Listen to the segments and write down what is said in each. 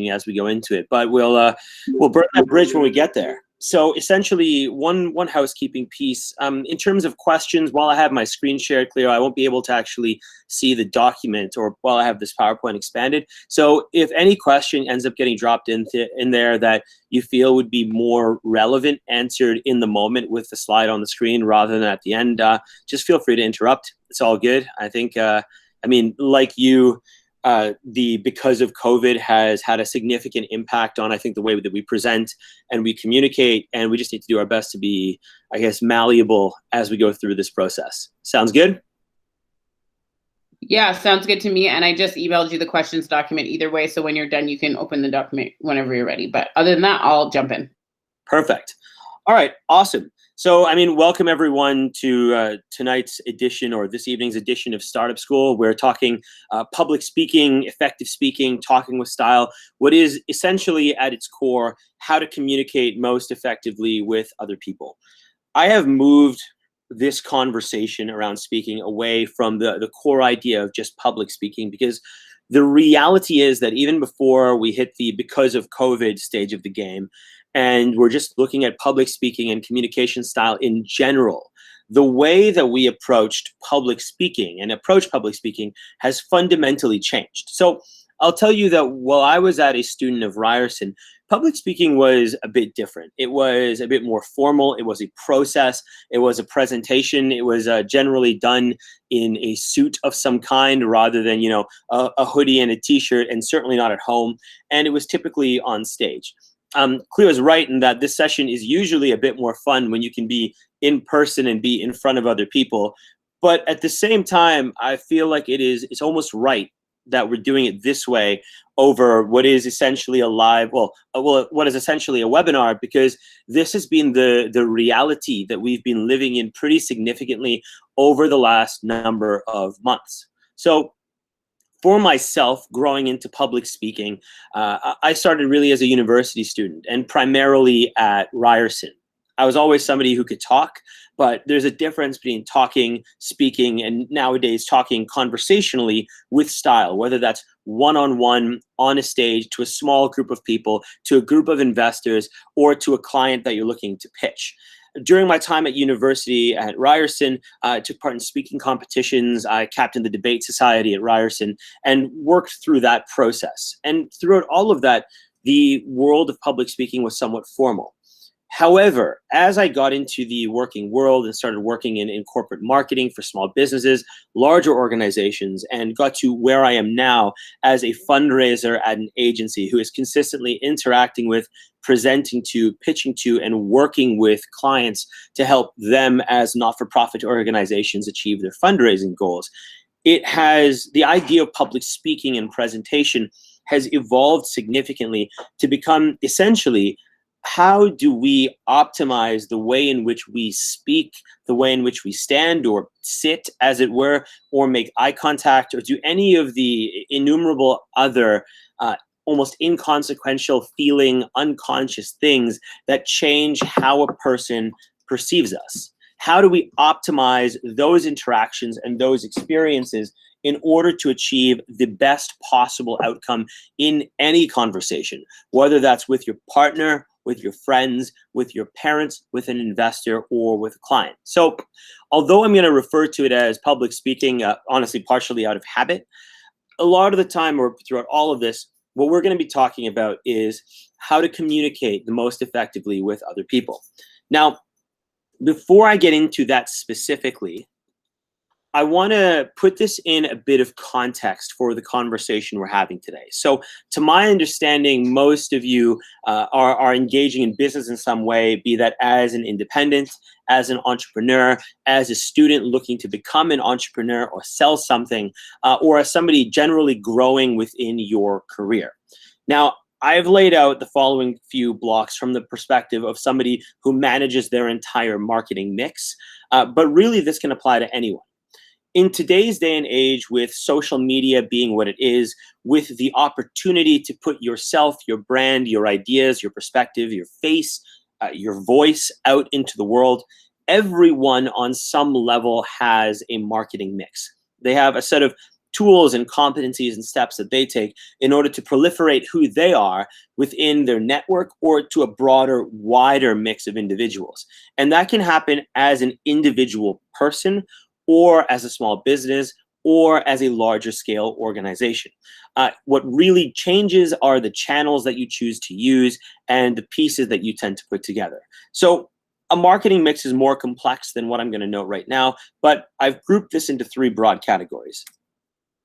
as we go into it, but we'll burn that bridge when we get there. So essentially, one housekeeping piece. In terms of questions, while I have my screen shared, Cleo, I won't be able to actually see the document, or while I have this PowerPoint expanded. So if any question ends up getting dropped in there that you feel would be more relevant, answered in the moment with the slide on the screen rather than at the end, just feel free to interrupt. It's all good. I think, I mean, like you, because of COVID has had a significant impact on, I think, the way that we present and we communicate, and we just need to do our best to be, I guess, malleable as we go through this process. Sounds good? Yeah, sounds good to me. And I just emailed you the questions document either way, so when you're done, you can open the document whenever you're ready. But other than that, I'll jump in. Perfect. All right, awesome. So, I mean, welcome everyone to tonight's edition, or this evening's edition of Startup School. We're talking public speaking, effective speaking, talking with style, what is essentially at its core, how to communicate most effectively with other people. I have moved this conversation around speaking away from the core idea of just public speaking, because the reality is that even before we hit the because of COVID stage of the game, and we're just looking at public speaking and communication style in general, the way that we approached public speaking and approach public speaking has fundamentally changed. So I'll tell you that while I was a student of Ryerson, public speaking was a bit different. It was a bit more formal. It was a process. It was a presentation. It was generally done in a suit of some kind rather than, you know, a hoodie and a t-shirt, and certainly not at home. And it was typically on stage. Cleo is right in that this session is usually a bit more fun when you can be in person and be in front of other people. But at the same time, I feel like it's almost right that we're doing it this way over what is essentially a live, what is essentially a webinar, because this has been the reality that we've been living in pretty significantly over the last number of months. So for myself, growing into public speaking, I started really as a university student, and primarily at Ryerson. I was always somebody who could talk, but there's a difference between talking, speaking, and nowadays talking conversationally with style, whether that's one-on-one, on a stage, to a small group of people, to a group of investors, or to a client that you're looking to pitch. During my time at university at Ryerson, I took part in speaking competitions. I captained the debate society at Ryerson and worked through that process. And throughout all of that, the world of public speaking was somewhat formal. However, as I got into the working world and started working in corporate marketing for small businesses, larger organizations, and got to where I am now as a fundraiser at an agency who is consistently interacting with, presenting to, pitching to, and working with clients to help them as not-for-profit organizations achieve their fundraising goals, the idea of public speaking and presentation has evolved significantly to become essentially, how do we optimize the way in which we speak, the way in which we stand or sit, as it were, or make eye contact, or do any of the innumerable other almost inconsequential feeling, unconscious things that change how a person perceives us? How do we optimize those interactions and those experiences in order to achieve the best possible outcome in any conversation, whether that's with your partner, with your friends, with your parents, with an investor, or with a client? So although I'm going to refer to it as public speaking, honestly, partially out of habit, a lot of the time, or throughout all of this, what we're going to be talking about is how to communicate the most effectively with other people. Now, before I get into that specifically, I want to put this in a bit of context for the conversation we're having today. So to my understanding, most of you are engaging in business in some way, be that as an independent, as an entrepreneur, as a student looking to become an entrepreneur or sell something, or as somebody generally growing within your career. Now, I've laid out the following few blocks from the perspective of somebody who manages their entire marketing mix, but really this can apply to anyone. In today's day and age, with social media being what it is, with the opportunity to put yourself, your brand, your ideas, your perspective, your face, your voice out into the world, everyone on some level has a marketing mix. They have a set of tools and competencies and steps that they take in order to proliferate who they are within their network or to a broader, wider mix of individuals. And that can happen as an individual person or as a small business or as a larger scale organization. What really changes are the channels that you choose to use and the pieces that you tend to put together. So a marketing mix is more complex than what I'm going to note right now, but I've grouped this into 3 broad categories.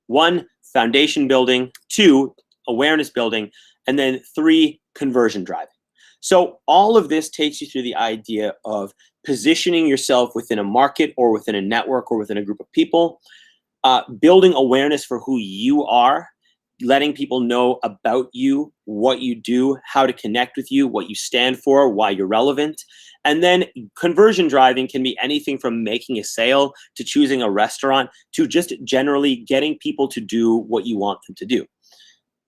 1, foundation building, 2, awareness building, and then 3, conversion driving. So all of this takes you through the idea of positioning yourself within a market or within a network or within a group of people, building awareness for who you are, letting people know about you, what you do, how to connect with you, what you stand for, why you're relevant. And then conversion driving can be anything from making a sale to choosing a restaurant to just generally getting people to do what you want them to do.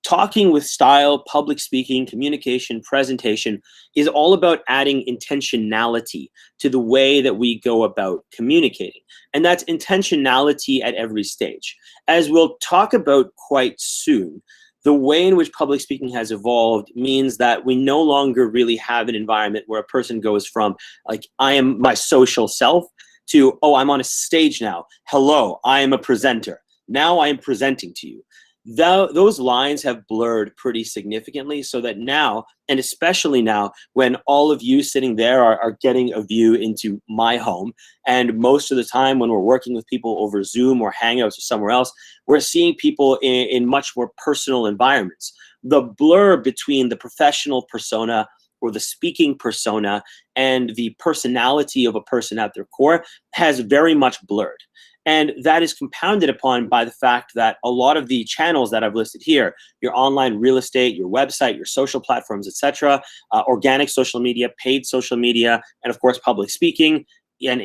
Talking with style, public speaking, communication, presentation is all about adding intentionality to the way that we go about communicating. And that's intentionality at every stage. As we'll talk about quite soon, the way in which public speaking has evolved means that we no longer really have an environment where a person goes from, like, I am my social self to, oh, I'm on a stage now. Hello, I am a presenter. Now I am presenting to you. Those lines have blurred pretty significantly, so that now, and especially now, when all of you sitting there are getting a view into my home, and most of the time when we're working with people over Zoom or Hangouts or somewhere else, we're seeing people in much more personal environments. The blur between the professional persona or the speaking persona and the personality of a person at their core has very much blurred. And that is compounded upon by the fact that a lot of the channels that I've listed here, your online real estate, your website, your social platforms, etc., organic social media, paid social media, and of course, public speaking, an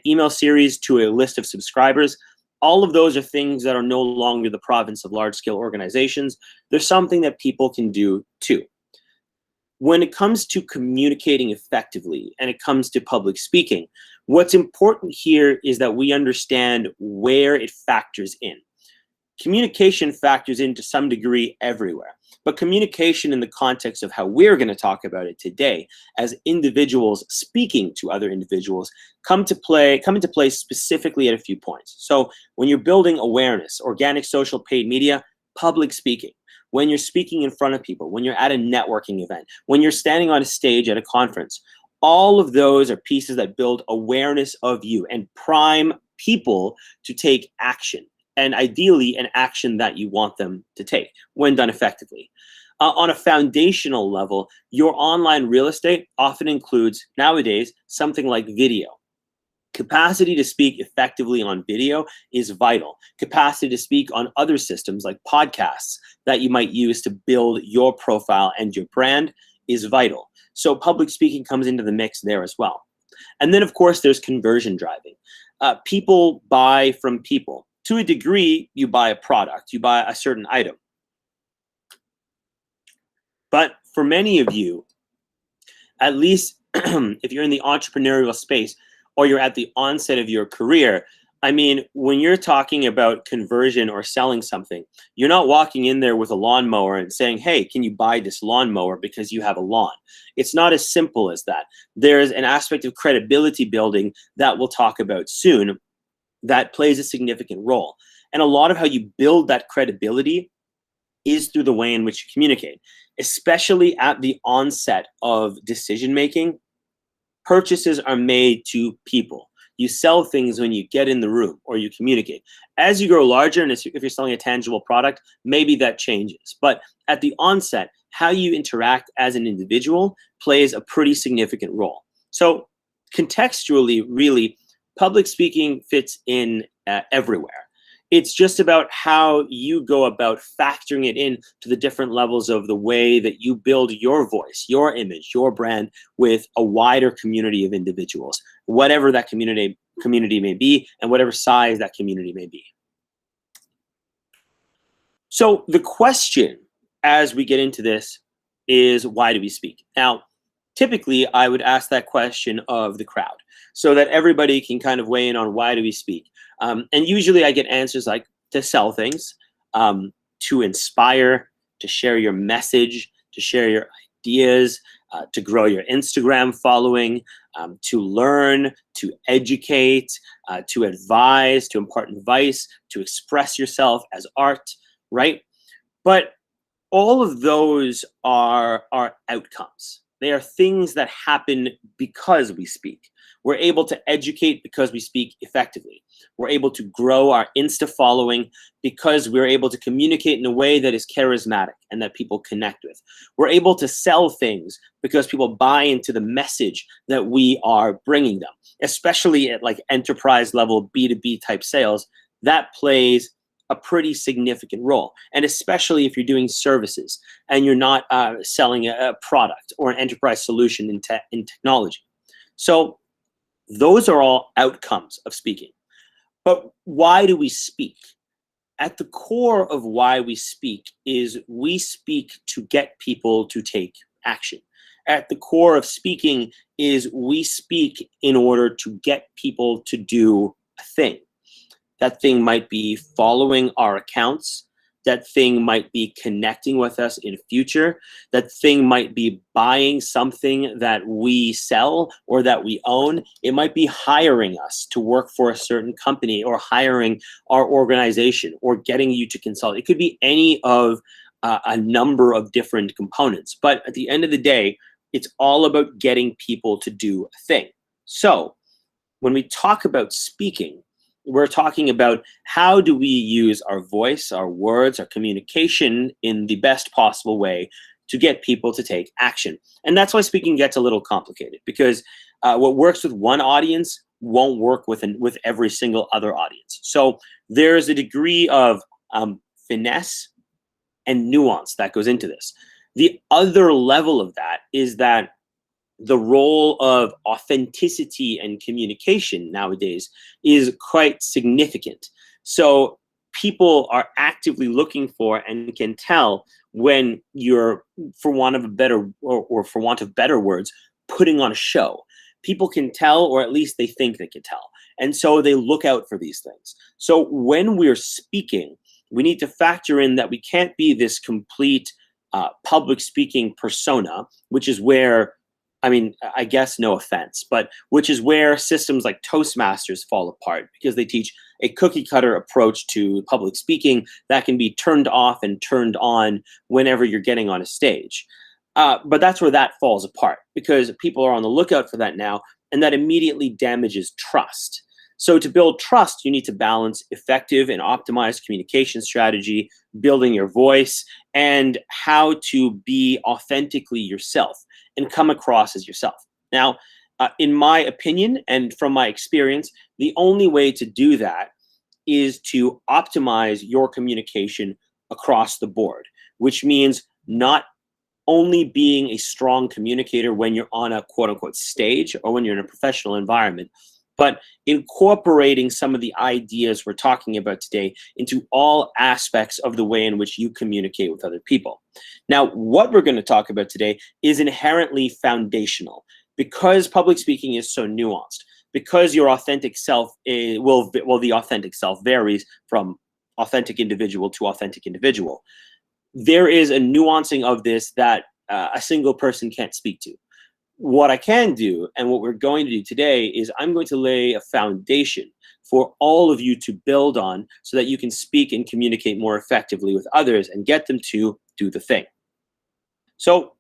email series to a list of subscribers, all of those are things that are no longer the province of large-scale organizations. There's something that people can do too. When it comes to communicating effectively and it comes to public speaking, what's important here is that we understand where it factors in. Communication factors in to some degree everywhere, but communication in the context of how we're going to talk about it today as individuals speaking to other individuals come into play specifically at a few points. So when you're building awareness, organic, social, paid media, public speaking, when you're speaking in front of people, when you're at a networking event, when you're standing on a stage at a conference, all of those are pieces that build awareness of you and prime people to take action, and ideally an action that you want them to take when done effectively. On a foundational level, your online real estate often includes nowadays something like video. Capacity to speak effectively on video is vital. Capacity to speak on other systems like podcasts that you might use to build your profile and your brand is vital. So public speaking comes into the mix there as well. And then, of course, there's conversion driving. People buy from people. To a degree, you buy a product, you buy a certain item. But for many of you, at least if you're in the entrepreneurial space, or you're at the onset of your career, I mean, when you're talking about conversion or selling something, you're not walking in there with a lawnmower and saying, hey, can you buy this lawnmower because you have a lawn? It's not as simple as that. There's an aspect of credibility building that we'll talk about soon that plays a significant role. And a lot of how you build that credibility is through the way in which you communicate, especially at the onset of decision-making. Purchases are made to people. You sell things when you get in the room or you communicate. As you grow larger, and if you're selling a tangible product, maybe that changes. But at the onset, how you interact as an individual plays a pretty significant role. So contextually, really, public speaking fits in everywhere. It's just about how you go about factoring it in to the different levels of the way that you build your voice, your image, your brand with a wider community of individuals, whatever that community may be and whatever size that community may be. So the question as we get into this is, why do we speak? Now, typically I would ask that question of the crowd so that everybody can kind of weigh in on why do we speak. And usually I get answers like, to sell things, to inspire, to share your message, to share your ideas, to grow your Instagram following, to learn, to educate, to advise, to impart advice, to express yourself as art, right? But all of those are outcomes. They are things that happen because we speak. We're able to educate because we speak effectively. We're able to grow our Insta following because we're able to communicate in a way that is charismatic and that people connect with. We're able to sell things because people buy into the message that we are bringing them, especially at like enterprise level B2B type sales. That plays a pretty significant role. And especially if you're doing services and you're not selling a product or an enterprise solution in technology. So those are all outcomes of speaking. But why do we speak? At the core of why we speak is we speak to get people to take action. At the core of speaking is we speak in order to get people to do a thing. That thing might be following our accounts. That thing might be connecting with us in future. That thing might be buying something that we sell or that we own. It might be hiring us to work for a certain company or hiring our organization or getting you to consult. It could be any of a number of different components. But at the end of the day, it's all about getting people to do a thing. So when we talk about speaking, we're talking about how do we use our voice, our words, our communication in the best possible way to get people to take action. And that's why speaking gets a little complicated, because what works with one audience won't work with every single other audience. So there's a degree of finesse and nuance that goes into this. The other level of that is that the role of authenticity and communication nowadays is quite significant. So people are actively looking for and can tell when you're, for want of a better or for want of better words, putting on a show. People can tell, or at least they think they can tell. And so they look out for these things. So when we're speaking, we need to factor in that we can't be this complete public speaking persona, which is where, I mean, I guess no offense, but which is where systems like Toastmasters fall apart, because they teach a cookie cutter approach to public speaking that can be turned off and turned on whenever you're getting on a stage. But that's where that falls apart, because people are on the lookout for that now, and that immediately damages trust. So to build trust, you need to balance effective and optimized communication strategy, building your voice, and how to be authentically yourself and come across as yourself. Now, in my opinion and from my experience, the only way to do that is to optimize your communication across the board, which means not only being a strong communicator when you're on a quote unquote stage or when you're in a professional environment, but incorporating some of the ideas we're talking about today into all aspects of the way in which you communicate with other people. Now, what we're going to talk about today is inherently foundational, because public speaking is so nuanced, because your authentic self the authentic self varies from authentic individual to authentic individual. There is a nuancing of this that a single person can't speak to. What I can do, and what we're going to do today, is I'm going to lay a foundation for all of you to build on so that you can speak and communicate more effectively with others and get them to do the thing. So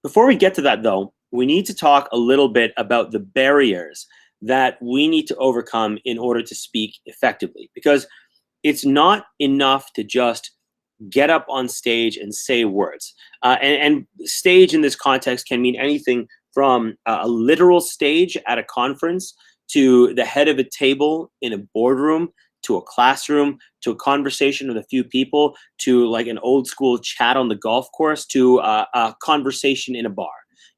before we get to that, though, we need to talk a little bit about the barriers that we need to overcome in order to speak effectively, because it's not enough to just get up on stage and say words. And stage in this context can mean anything from a literal stage at a conference to the head of a table in a boardroom, to a classroom, to a conversation with a few people, to like an old school chat on the golf course, to a conversation in a bar.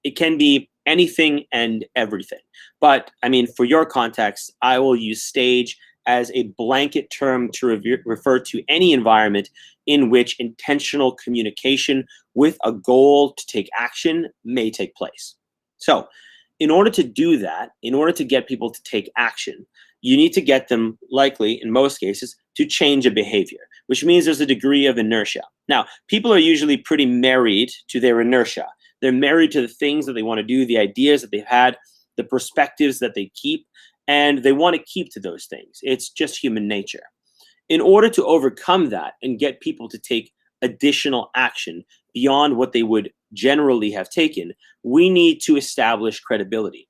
It can be anything and everything. But I mean, for your context, I will use stage as a blanket term to refer to any environment in which intentional communication with a goal to take action may take place. So in order to do that, in order to get people to take action, You need to get them, likely in most cases, to change a behavior, which means there's a degree of inertia. Now, people are usually pretty married to their inertia. They're married to the things that they want to do, the ideas that they've had, the perspectives that they keep, and they want to keep to those things. It's just human nature. In order to overcome that and get people to take additional action beyond what they would generally have taken, we need to establish credibility.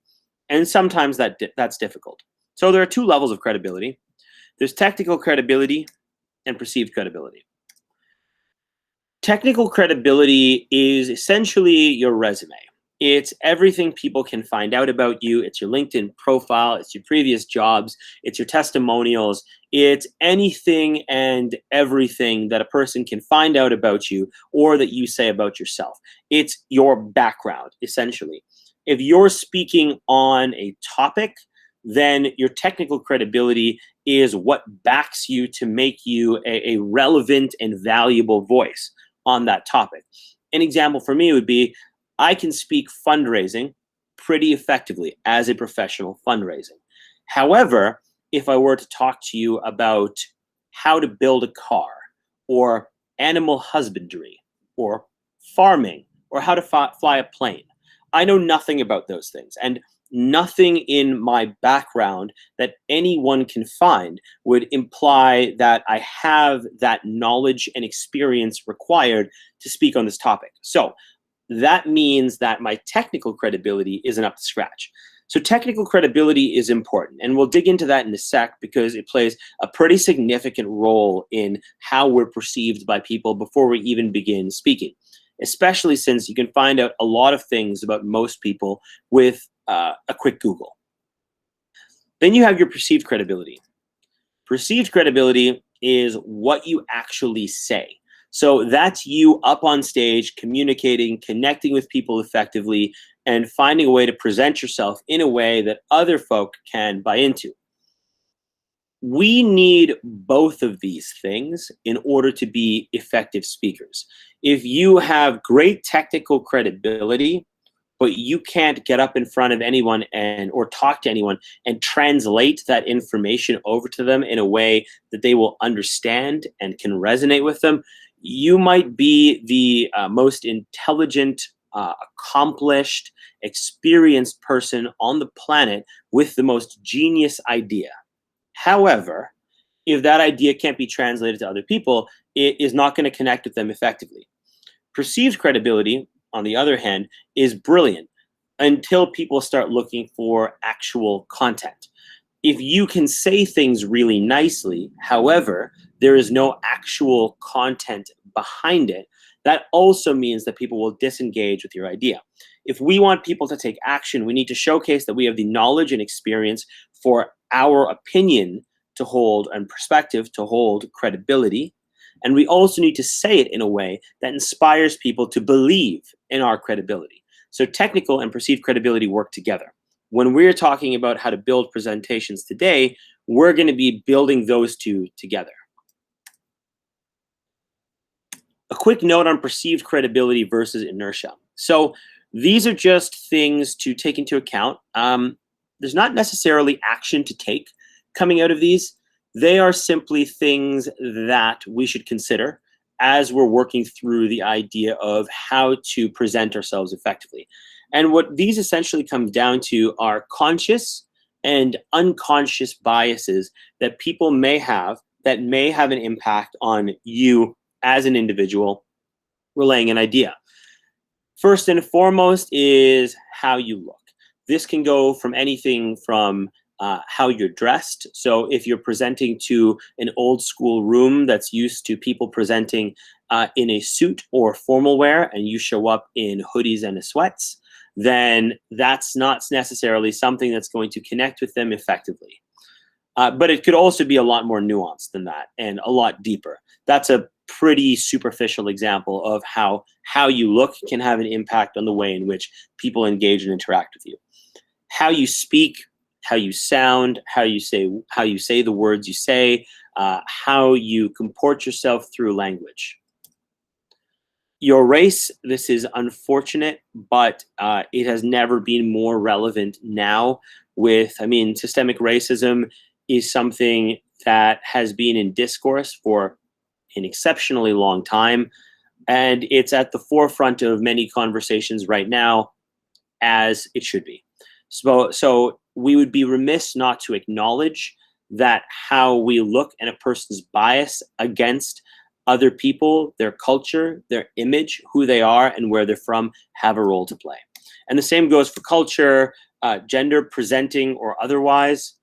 And sometimes that's difficult. So there are two levels of credibility. There's technical credibility and perceived credibility. Technical credibility is essentially your resume. It's everything people can find out about you. It's your LinkedIn profile. It's your previous jobs. It's your testimonials. It's anything and everything that a person can find out about you or that you say about yourself. It's your background, essentially. If you're speaking on a topic, then your technical credibility is what backs you to make you a relevant and valuable voice on that topic. An example for me would be, I can speak fundraising pretty effectively as a professional fundraising. However, if I were to talk to you about how to build a car or animal husbandry or farming or how to fly a plane, I know nothing about those things, and nothing in my background that anyone can find would imply that I have that knowledge and experience required to speak on this topic. So that means that my technical credibility isn't up to scratch. So technical credibility is important, and we'll dig into that in a sec because it plays a pretty significant role in how we're perceived by people before we even begin speaking, especially since you can find out a lot of things about most people with a quick Google. Then you have your perceived credibility. Perceived credibility is what you actually say. So that's you up on stage, communicating, connecting with people effectively, and finding a way to present yourself in a way that other folk can buy into. We need both of these things in order to be effective speakers. If you have great technical credibility, but you can't get up in front of anyone or talk to anyone and translate that information over to them in a way that they will understand and can resonate with them, you might be the most intelligent, accomplished, experienced person on the planet with the most genius idea. However, if that idea can't be translated to other people, it is not going to connect with them effectively. Perceived credibility, on the other hand, is brilliant until people start looking for actual content. If you can say things really nicely, however, there is no actual content behind it, that also means that people will disengage with your idea. If we want people to take action, we need to showcase that we have the knowledge and experience for our opinion to hold and perspective to hold credibility. And we also need to say it in a way that inspires people to believe in our credibility. So technical and perceived credibility work together. When we're talking about how to build presentations today, we're going to be building those two together. A quick note on perceived credibility versus inertia. So these are just things to take into account. There's not necessarily action to take coming out of these. They are simply things that we should consider as we're working through the idea of how to present ourselves effectively. And what these essentially come down to are conscious and unconscious biases that people may have that may have an impact on you as an individual relaying an idea. First and foremost is how you look. This can go from anything from how you're dressed. So if you're presenting to an old school room that's used to people presenting in a suit or formal wear, and you show up in hoodies and sweats, then that's not necessarily something that's going to connect with them effectively. But it could also be a lot more nuanced than that and a lot deeper. That's a pretty superficial example of how you look can have an impact on the way in which people engage and interact with you. How you speak, how you sound, how you say the words you say, how you comport yourself through language. Your race, this is unfortunate, but it has never been more relevant now with, systemic racism is something that has been in discourse for an exceptionally long time, and it's at the forefront of many conversations right now, as it should be. So we would be remiss not to acknowledge that how we look at a person's bias against other people, their culture, their image, who they are, and where they're from, have a role to play. And the same goes for culture, gender, presenting or otherwise,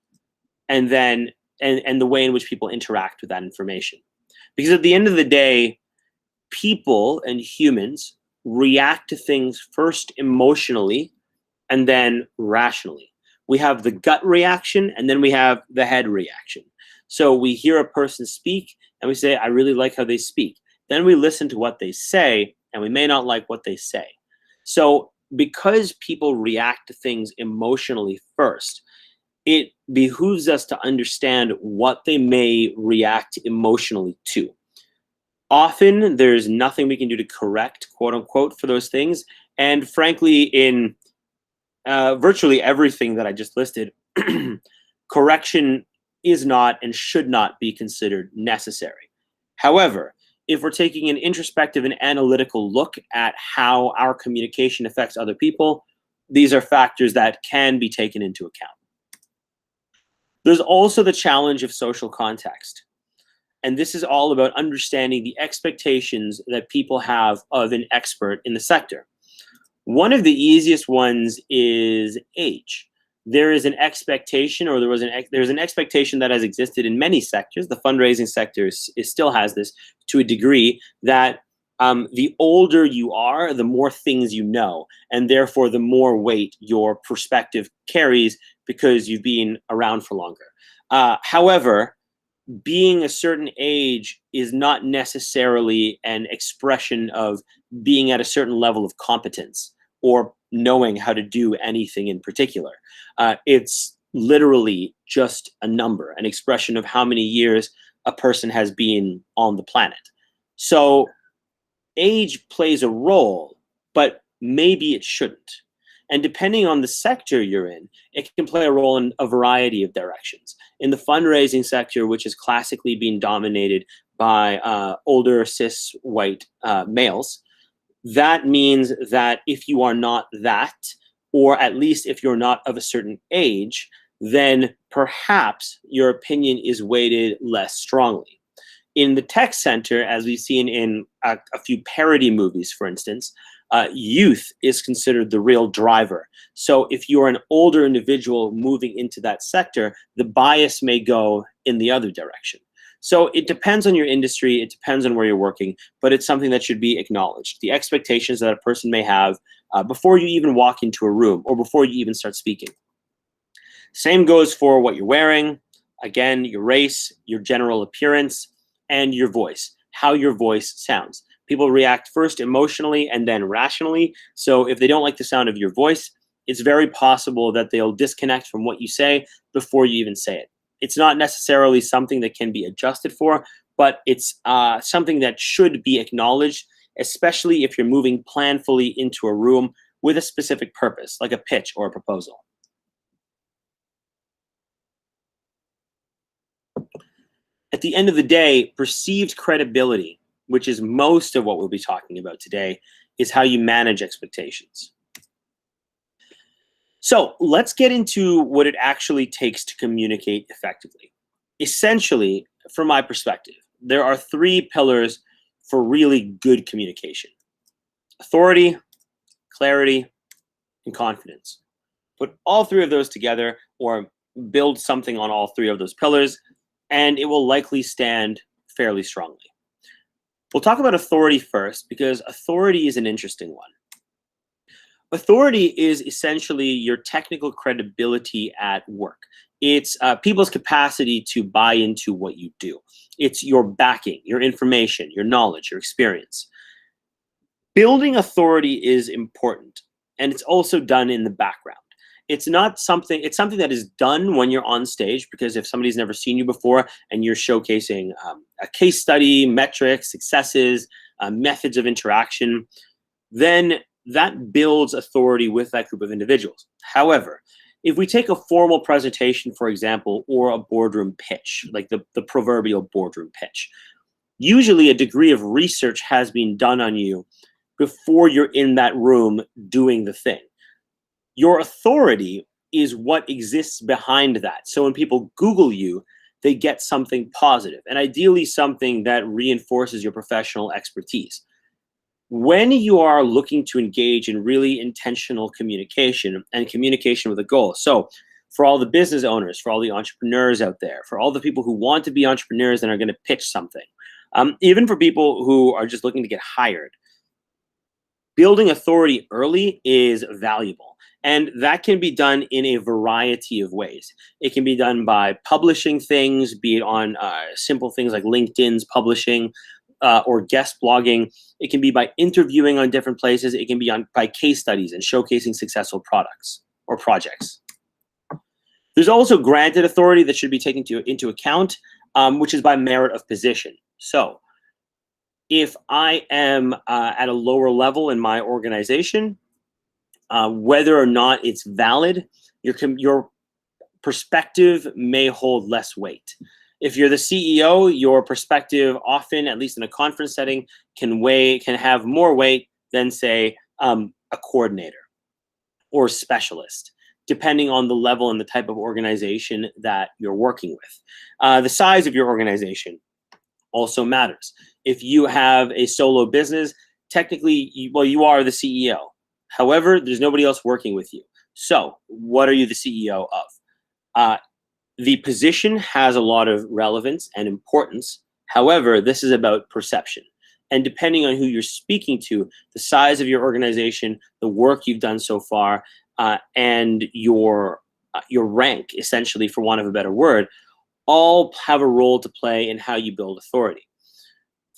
and then and the way in which people interact with that information. Because at the end of the day, people and humans react to things first emotionally and then rationally. We have the gut reaction and then we have the head reaction. So we hear a person speak and we say, I really like how they speak. Then we listen to what they say and we may not like what they say. So because people react to things emotionally first, it behooves us to understand what they may react emotionally to. Often there's nothing we can do to correct, quote unquote, for those things. And frankly, in virtually everything that I just listed, correction is not and should not be considered necessary. However, if we're taking an introspective and analytical look at how our communication affects other people, these are factors that can be taken into account. There's also the challenge of social context. And this is all about understanding the expectations that people have of an expert in the sector. One of the easiest ones is age. There is an expectation, or there's an expectation that has existed in many sectors. The fundraising sector still has this to a degree, that the older you are, the more things you know, and therefore the more weight your perspective carries because you've been around for longer. However, being a certain age is not necessarily an expression of being at a certain level of competence or knowing how to do anything in particular. It's literally just a number, an expression of how many years a person has been on the planet. So age plays a role, but maybe it shouldn't. And depending on the sector you're in, it can play a role in a variety of directions. In the fundraising sector, which has classically been dominated by older cis white males, that means that if you are not that, or at least if you're not of a certain age, then perhaps your opinion is weighted less strongly. In the tech center, as we've seen in a few parody movies, for instance, youth is considered the real driver. So if you're an older individual moving into that sector, the bias may go in the other direction. So it depends on your industry, it depends on where you're working, but it's something that should be acknowledged. The expectations that a person may have before you even walk into a room or before you even start speaking. Same goes for what you're wearing, again, your race, your general appearance, and your voice, how your voice sounds. People react first emotionally and then rationally. So if they don't like the sound of your voice, it's very possible that they'll disconnect from what you say before you even say it. It's not necessarily something that can be adjusted for, but it's something that should be acknowledged, especially if you're moving planfully into a room with a specific purpose, like a pitch or a proposal. At the end of the day, perceived credibility, which is most of what we'll be talking about today, is how you manage expectations. So let's get into what it actually takes to communicate effectively. Essentially, from my perspective, there are three pillars for really good communication: authority, clarity, and confidence. Put all three of those together, or build something on all three of those pillars, and it will likely stand fairly strongly. We'll talk about authority first, because authority is an interesting one. Authority is essentially your technical credibility at work. It's people's capacity to buy into what you do. It's your backing, your information, your knowledge, your experience. Building authority is important, and it's also done in the background. It's something that is done when you're on stage, because if somebody's never seen you before and you're showcasing a case study, metrics, successes, methods of interaction, then that builds authority with that group of individuals. However, If we take a formal presentation, for example, or a boardroom pitch, like the proverbial boardroom pitch, usually a degree of research has been done on you before you're in that room doing the thing. Your authority is what exists behind that. So when people Google you, they get something positive, and ideally something that reinforces your professional expertise. When you are looking to engage in really intentional communication and communication with a goal, so for all the business owners, for all the entrepreneurs out there, for all the people who want to be entrepreneurs and are going to pitch something, even for people who are just looking to get hired, building authority early is valuable. And that can be done in a variety of ways. It can be done by publishing things, be it on simple things like LinkedIn's publishing or guest blogging. It can be by interviewing on different places. It can be by case studies and showcasing successful products or projects. There's also granted authority that should be taken into account, which is by merit of position. So if I am at a lower level in my organization, whether or not it's valid, your perspective may hold less weight. If you're the CEO, your perspective often, at least in a conference setting, can have more weight than, say, a coordinator or specialist, depending on the level and the type of organization that you're working with. The size of your organization also matters. If you have a solo business, technically, you are the CEO. However, there's nobody else working with you. So what are you the CEO of? The position has a lot of relevance and importance. However, this is about perception. And depending on who you're speaking to, the size of your organization, the work you've done so far, and your rank, essentially, for want of a better word, all have a role to play in how you build authority.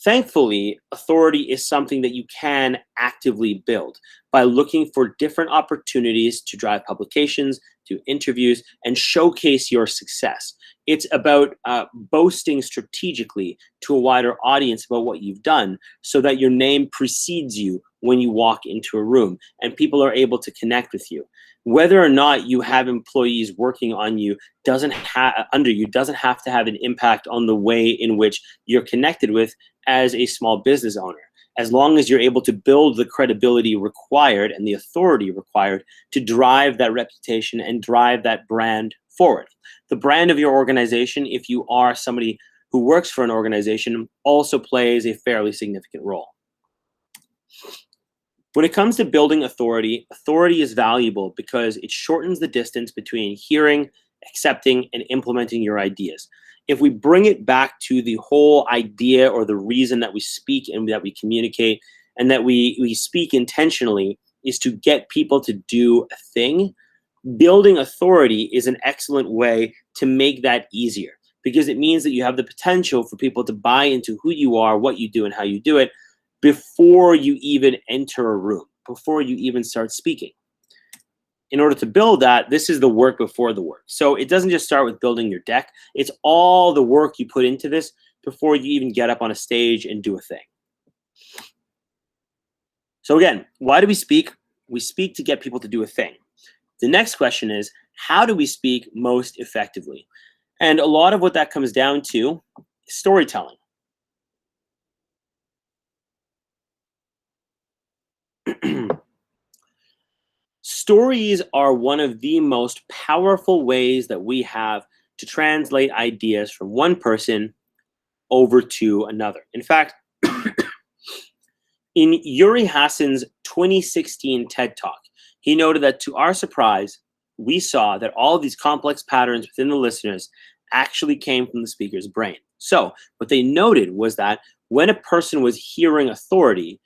Thankfully, authority is something that you can actively build by looking for different opportunities to drive publications, do interviews, and showcase your success. It's about boasting strategically to a wider audience about what you've done so that your name precedes you when you walk into a room and people are able to connect with you. Whether or not you have employees working on you under you doesn't have to have an impact on the way in which you're connected with as a small business owner, as long as you're able to build the credibility required and the authority required to drive that reputation and drive that brand forward. The brand of your organization, if you are somebody who works for an organization, also plays a fairly significant role. When it comes to building authority, authority is valuable because it shortens the distance between hearing, accepting, and implementing your ideas. If we bring it back to the whole idea or the reason that we speak and that we communicate and that we speak intentionally is to get people to do a thing, building authority is an excellent way to make that easier because it means that you have the potential for people to buy into who you are, what you do, and how you do it before you even enter a room, before you even start speaking. In order to build that, this is the work before the work. So it doesn't just start with building your deck. It's all the work you put into this before you even get up on a stage and do a thing. So again, why do we speak? We speak to get people to do a thing. The next question is, how do we speak most effectively? And a lot of what that comes down to is storytelling. Stories are one of the most powerful ways that we have to translate ideas from one person over to another. In fact, in Yuri Hassan's 2016 TED Talk, he noted that to our surprise, we saw that all of these complex patterns within the listeners actually came from the speaker's brain. So what they noted was that when a person was hearing a story,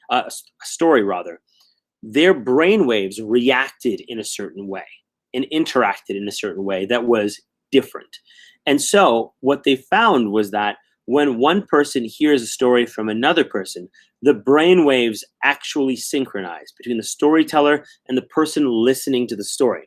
their brain waves reacted in a certain way and interacted in a certain way that was different. And so what they found was that when one person hears a story from another person, the brain waves actually synchronize between the storyteller and the person listening to the story.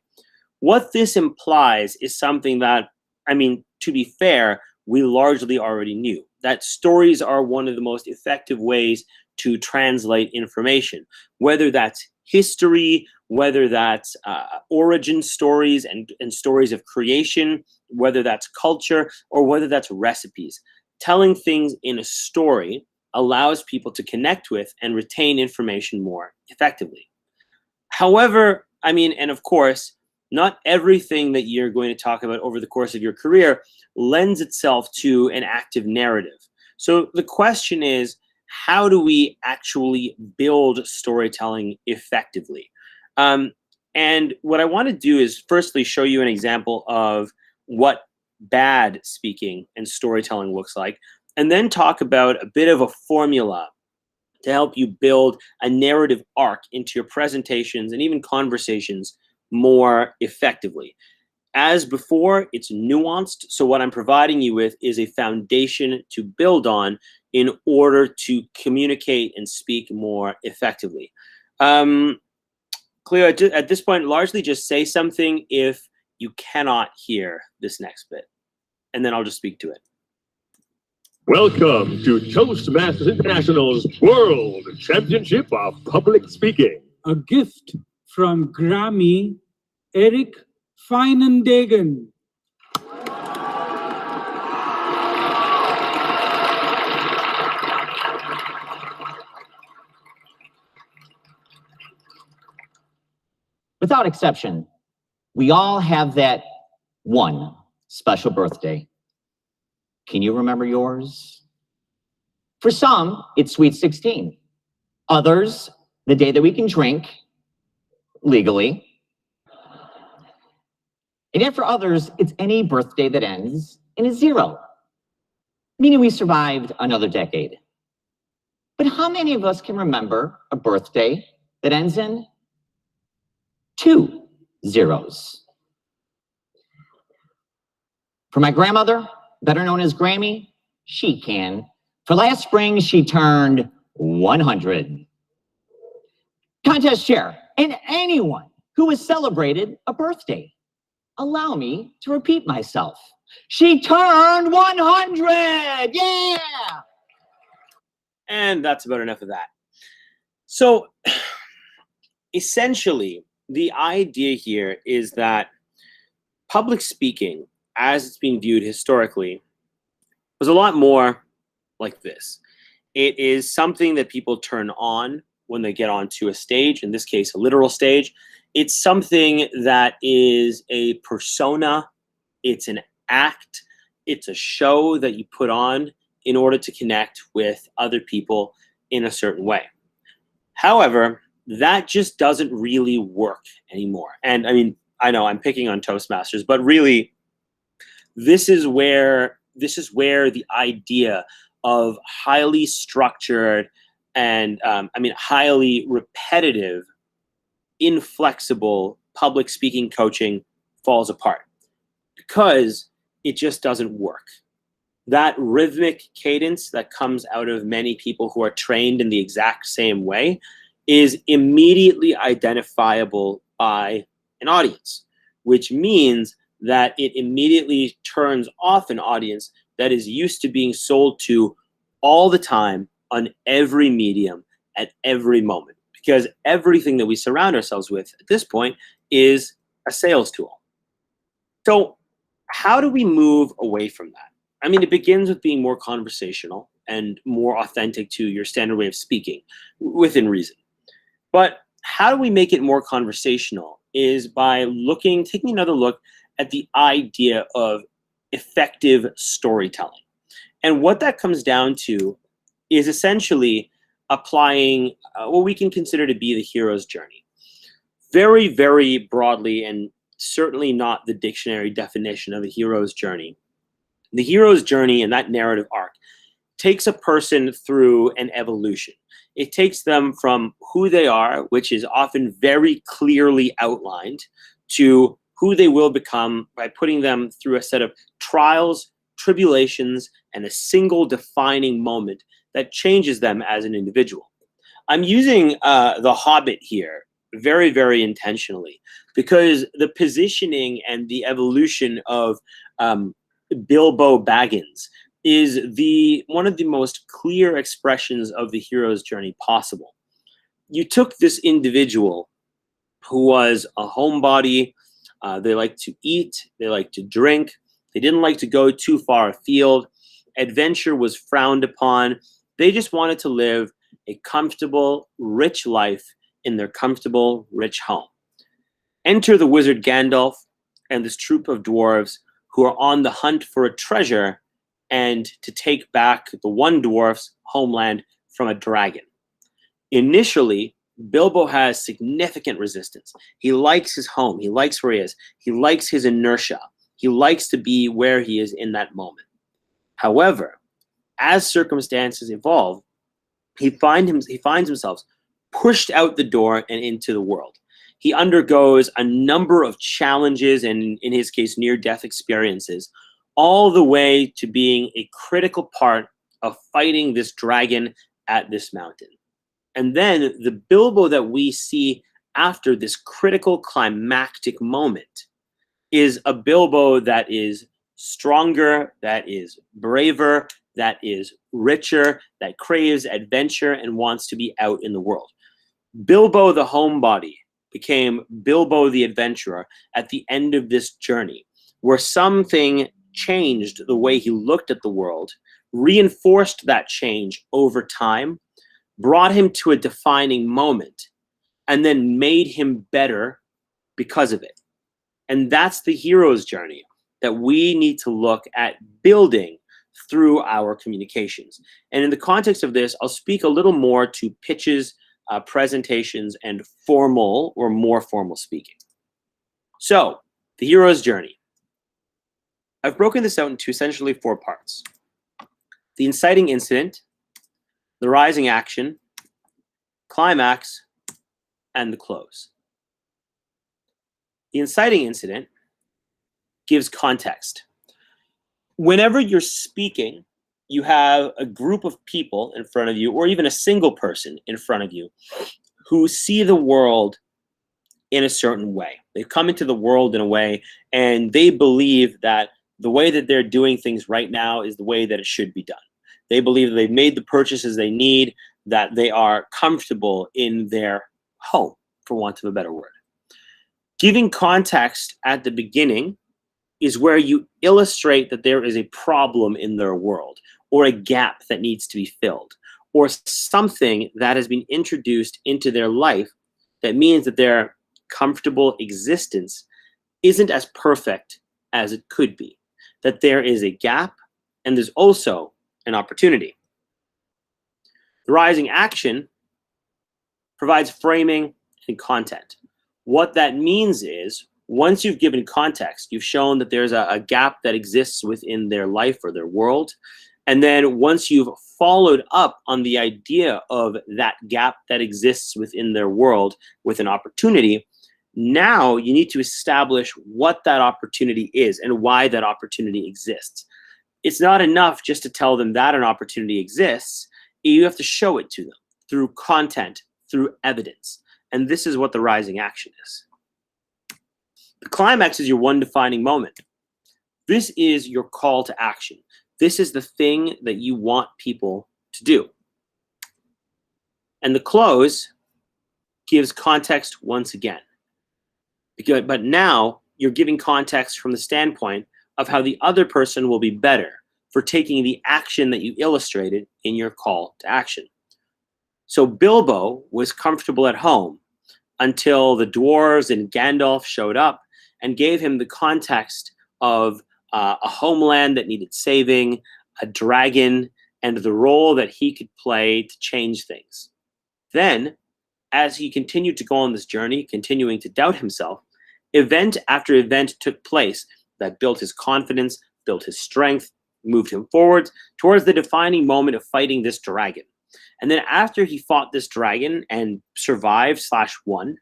What this implies is something that, to be fair, we largely already knew, that stories are one of the most effective ways to translate information, whether that's history, whether that's origin stories and stories of creation, whether that's culture, or whether that's recipes. Telling things in a story allows people to connect with and retain information more effectively. However, I mean, and of course, not everything that you're going to talk about over the course of your career lends itself to an active narrative. So the question is, how do we actually build storytelling effectively? And what I want to do is firstly show you an example of what bad speaking and storytelling looks like, and then talk about a bit of a formula to help you build a narrative arc into your presentations and even conversations more effectively. As before, it's nuanced. So what I'm providing you with is a foundation to build on in order to communicate and speak more effectively. Cleo, at this point, largely just say something if you cannot hear this next bit, and then I'll just speak to it. Welcome to Toastmasters International's World Championship of Public Speaking. A gift from Grammy Eric Feinendagen. Without exception, we all have that one special birthday. Can you remember yours? For some, it's Sweet 16. Others, the day that we can drink legally. And yet for others, it's any birthday that ends in a 0, meaning we survived another decade. But how many of us can remember a birthday that ends in 2 zeros? For my grandmother, better known as Grammy, she can. For last spring, she turned 100. Contest chair, and anyone who has celebrated a birthday, allow me to repeat myself. She turned 100! Yeah! And that's about enough of that. So essentially, the idea here is that public speaking, as it's been viewed historically, was a lot more like this. It is something that people turn on when they get onto a stage, in this case, a literal stage. It's something that is a persona, it's an act, it's a show that you put on in order to connect with other people in a certain way. However, that just doesn't really work anymore. And I mean, I know I'm picking on Toastmasters, but really, this is where the idea of highly structured and highly repetitive, inflexible public speaking coaching falls apart, because it just doesn't work. That rhythmic cadence that comes out of many people who are trained in the exact same way is immediately identifiable by an audience, which means that it immediately turns off an audience that is used to being sold to all the time on every medium at every moment, because everything that we surround ourselves with at this point is a sales tool. So how do we move away from that? I mean, it begins with being more conversational and more authentic to your standard way of speaking within reason. But how do we make it more conversational is by taking another look at the idea of effective storytelling. And what that comes down to is essentially applying what we can consider to be the hero's journey. Very, very broadly, and certainly not the dictionary definition of a hero's journey. The hero's journey and that narrative arc takes a person through an evolution. It takes them from who they are, which is often very clearly outlined, to who they will become by putting them through a set of trials, tribulations, and a single defining moment that changes them as an individual. I'm using The Hobbit here very, very intentionally, because the positioning and the evolution of Bilbo Baggins is one of the most clear expressions of the hero's journey possible. you took this individual who was a homebody. They liked to eat, they liked to drink, they didn't like to go too far afield. Adventure was frowned upon. They just wanted to live a comfortable, rich life in their comfortable, rich home. Enter the wizard Gandalf and this troop of dwarves who are on the hunt for a treasure and to take back the one dwarf's homeland from a dragon. Initially, Bilbo has significant resistance. He likes his home. He likes where he is. He likes his inertia. He likes to be where he is in that moment. However, as circumstances evolve, he finds himself pushed out the door and into the world. He undergoes a number of challenges and, in his case, near-death experiences, all the way to being a critical part of fighting this dragon at this mountain. And then the Bilbo that we see after this critical climactic moment is a Bilbo that is stronger, that is braver, that is richer, that craves adventure and wants to be out in the world. Bilbo the homebody became Bilbo the adventurer at the end of this journey, where something changed the way he looked at the world, reinforced that change over time, brought him to a defining moment, and then made him better because of it. And that's the hero's journey that we need to look at building through our communications. And in the context of this, I'll speak a little more to pitches, presentations, and formal or more formal speaking. So, the hero's journey. I've broken this out into essentially 4 parts. The inciting incident, the rising action, climax, and the close. The inciting incident gives context. Whenever you're speaking, you have a group of people in front of you, or even a single person in front of you, who see the world in a certain way. They've come into the world in a way, and they believe that the way that they're doing things right now is the way that it should be done. They believe that they've made the purchases they need, that they are comfortable in their home, for want of a better word. Giving context at the beginning is where you illustrate that there is a problem in their world, or a gap that needs to be filled, or something that has been introduced into their life that means that their comfortable existence isn't as perfect as it could be, that there is a gap and there's also an opportunity. The rising action provides framing and content. What that means is, once you've given context, you've shown that there's a gap that exists within their life or their world. And then once you've followed up on the idea of that gap that exists within their world with an opportunity, now you need to establish what that opportunity is and why that opportunity exists. It's not enough just to tell them that an opportunity exists. You have to show it to them through content, through evidence. And this is what the rising action is. The climax is your one defining moment. This is your call to action. This is the thing that you want people to do. And the close gives context once again. But now you're giving context from the standpoint of how the other person will be better for taking the action that you illustrated in your call to action. So Bilbo was comfortable at home until the dwarves and Gandalf showed up and gave him the context of a homeland that needed saving, a dragon, and the role that he could play to change things. Then, as he continued to go on this journey, continuing to doubt himself, event after event took place that built his confidence, built his strength, moved him forward towards the defining moment of fighting this dragon. And then after he fought this dragon and survived/won,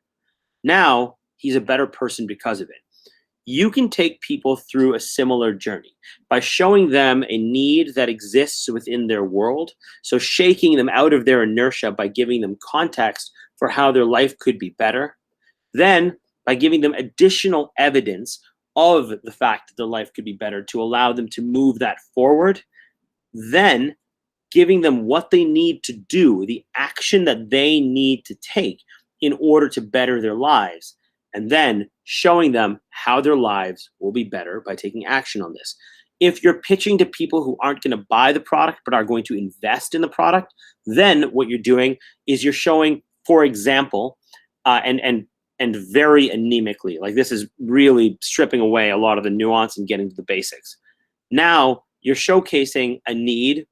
now he's a better person because of it. You can take people through a similar journey by showing them a need that exists within their world. So shaking them out of their inertia by giving them context for how their life could be better. Then by giving them additional evidence of the fact that their life could be better to allow them to move that forward. Then giving them what they need to do, the action that they need to take in order to better their lives, and then showing them how their lives will be better by taking action on this. If you're pitching to people who aren't going to buy the product but are going to invest in the product, then what you're doing is you're showing, for example, and very anemically, like this is really stripping away a lot of the nuance and getting to the basics. Now you're showcasing a need,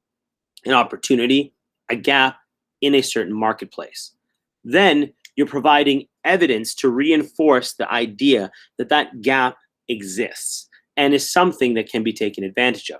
an opportunity, a gap in a certain marketplace. Then you're providing evidence to reinforce the idea that that gap exists and is something that can be taken advantage of.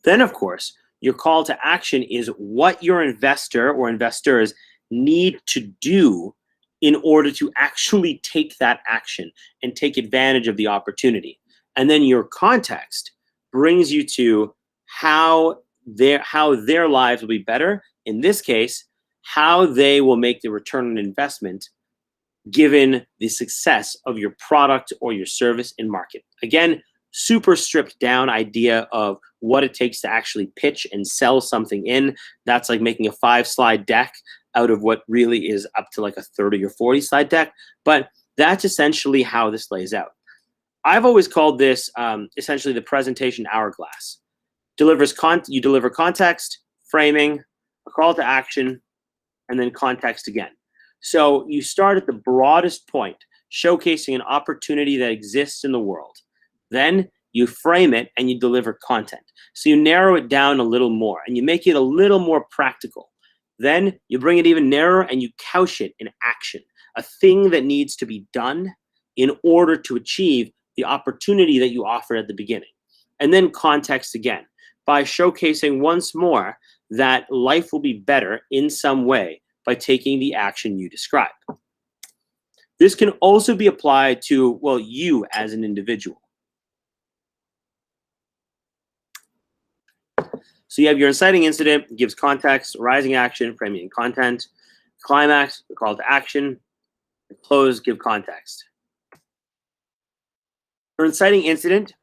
Then, of course, your call to action is what your investor or investors need to do in order to actually take that action and take advantage of the opportunity. And then your context brings you to how their lives will be better. In this case, how they will make the return on investment given the success of your product or your service in market. Again, super stripped down idea of what it takes to actually pitch and sell something in. That's like making a 5-slide deck out of what really is up to like a 30 or 40 slide deck. But that's essentially how this lays out. I've always called this essentially the presentation hourglass. You deliver context, framing, a call to action, and then context again. So you start at the broadest point, showcasing an opportunity that exists in the world. Then you frame it and you deliver content. So you narrow it down a little more and you make it a little more practical. Then you bring it even narrower and you couch it in action, a thing that needs to be done in order to achieve the opportunity that you offered at the beginning. And then context again, by showcasing once more that life will be better in some way by taking the action you described. This can also be applied to, well, you as an individual. So you have your inciting incident, gives context, rising action, framing and content, climax, the call to action, the close, give context. Your inciting incident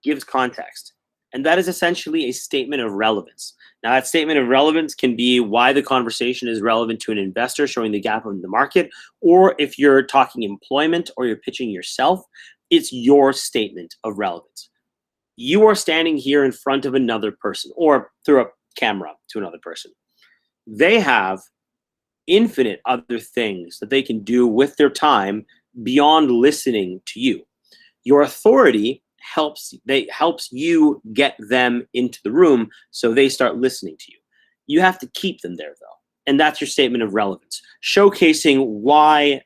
gives context, and that is essentially a statement of relevance. Now, that statement of relevance can be why the conversation is relevant to an investor, showing the gap in the market, or if you're talking employment or you're pitching yourself, it's your statement of relevance. You are standing here in front of another person or through a camera to another person. They have infinite other things that they can do with their time beyond listening to you. Your authority helps you get them into the room so they start listening to you. You have to keep them there though, and that's your statement of relevance, showcasing why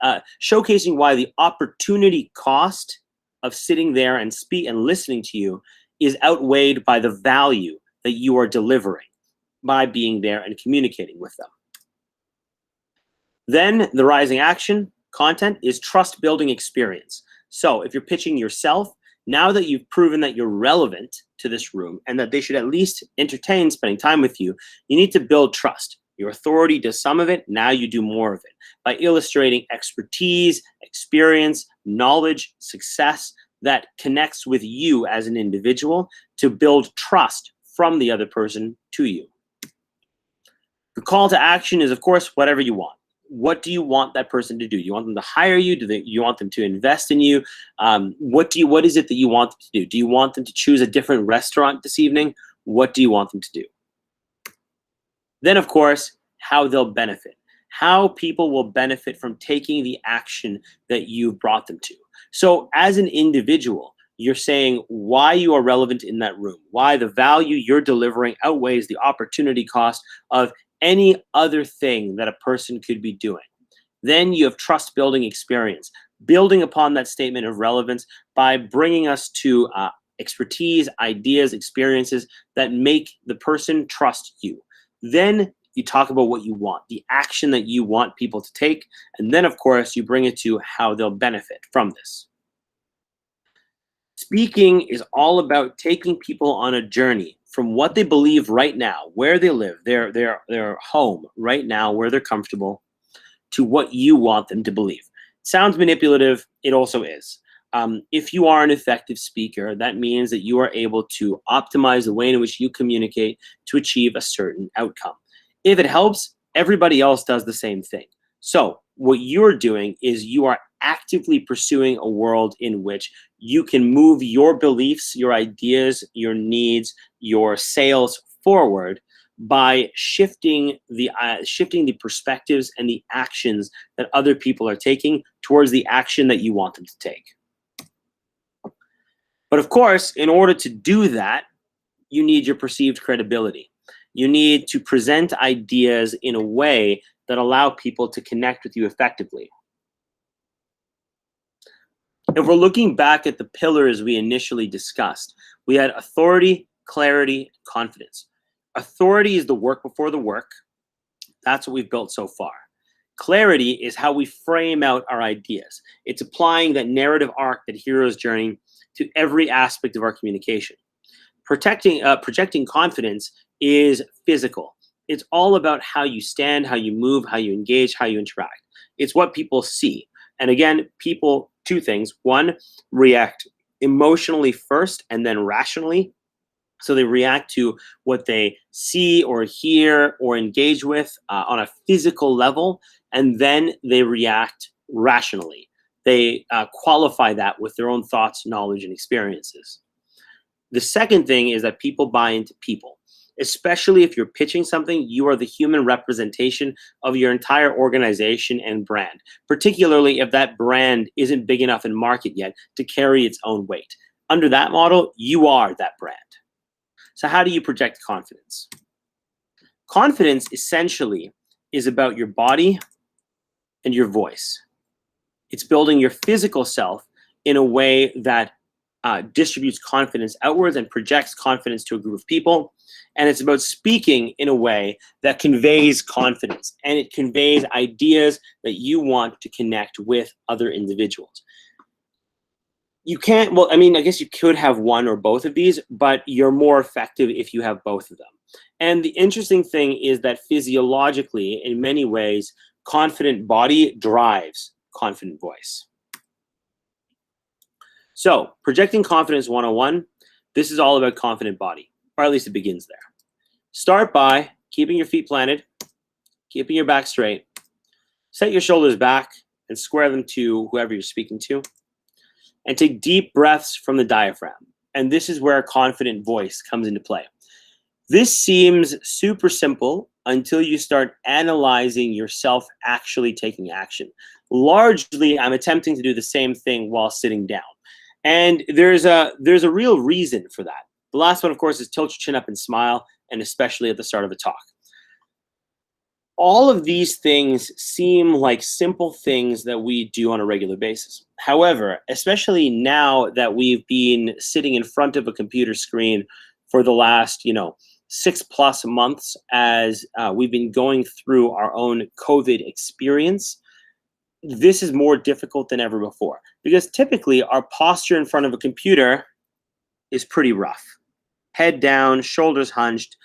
the opportunity cost of sitting there and listening to you is outweighed by the value that you are delivering by being there and communicating with them. Then the rising action content is trust building experience. So if you're pitching yourself, now that you've proven that you're relevant to this room and that they should at least entertain spending time with you, you need to build trust. Your authority does some of it, now you do more of it by illustrating expertise, experience, knowledge, success that connects with you as an individual to build trust from the other person to you. The call to action is, of course, whatever you want. What do you want that person to do? You want them to hire you? You want them to invest in you? What is it that you want them to do? Do you want them to choose a different restaurant this evening? What do you want them to do? Then, of course, how they'll benefit. How people will benefit from taking the action that you've brought them to. So as an individual, you're saying why you are relevant in that room, why the value you're delivering outweighs the opportunity cost of any other thing that a person could be doing. Then you have trust building experience, building upon that statement of relevance by bringing us to expertise, ideas, experiences that make the person trust you. Then you talk about what you want, the action that you want people to take. And then, of course, you bring it to how they'll benefit from this. Speaking is all about taking people on a journey from what they believe right now, where they live, their home right now, where they're comfortable, to what you want them to believe. Sounds manipulative, it also is. If you are an effective speaker, that means that you are able to optimize the way in which you communicate to achieve a certain outcome. If it helps, everybody else does the same thing. So what you're doing is you are actively pursuing a world in which you can move your beliefs, your ideas, your needs, your sales forward by shifting the perspectives and the actions that other people are taking towards the action that you want them to take. But of course, in order to do that, you need your perceived credibility. You need to present ideas in a way that allow people to connect with you effectively. If we're looking back at the pillars we initially discussed, we had authority, clarity, confidence. Authority is the work before the work. That's what we've built so far. Clarity is how we frame out our ideas. It's applying that narrative arc, that hero's journey, to every aspect of our communication. Projecting confidence is physical. It's all about how you stand, how you move, how you engage, how you interact. It's what people see. And again, people, two things. One, react emotionally first and then rationally. So they react to what they see or hear or engage with on a physical level, and then they react rationally. They qualify that with their own thoughts, knowledge, and experiences. The second thing is that people buy into people. Especially if you're pitching something, you are the human representation of your entire organization and brand, particularly if that brand isn't big enough in market yet to carry its own weight. Under that model, you are that brand. So how do you project confidence? Confidence essentially is about your body and your voice. It's building your physical self in a way that distributes confidence outwards and projects confidence to a group of people. And it's about speaking in a way that conveys confidence, and it conveys ideas that you want to connect with other individuals. You can't, well, I mean, I guess you could have one or both of these, but you're more effective if you have both of them. And the interesting thing is that physiologically, in many ways, confident body drives confident voice. So, projecting confidence 101, this is all about confident body, or at least it begins there. Start by keeping your feet planted, keeping your back straight, set your shoulders back and square them to whoever you're speaking to, and take deep breaths from the diaphragm. And this is where a confident voice comes into play. This seems super simple until you start analyzing yourself actually taking action. Largely, I'm attempting to do the same thing while sitting down. And there's a real reason for that. The last one, of course, is tilt your chin up and smile, and especially at the start of a talk. All of these things seem like simple things that we do on a regular basis. However, especially now that we've been sitting in front of a computer screen for the last, 6+ months as we've been going through our own COVID experience, this is more difficult than ever before, because typically our posture in front of a computer is pretty rough. Head down, shoulders hunched,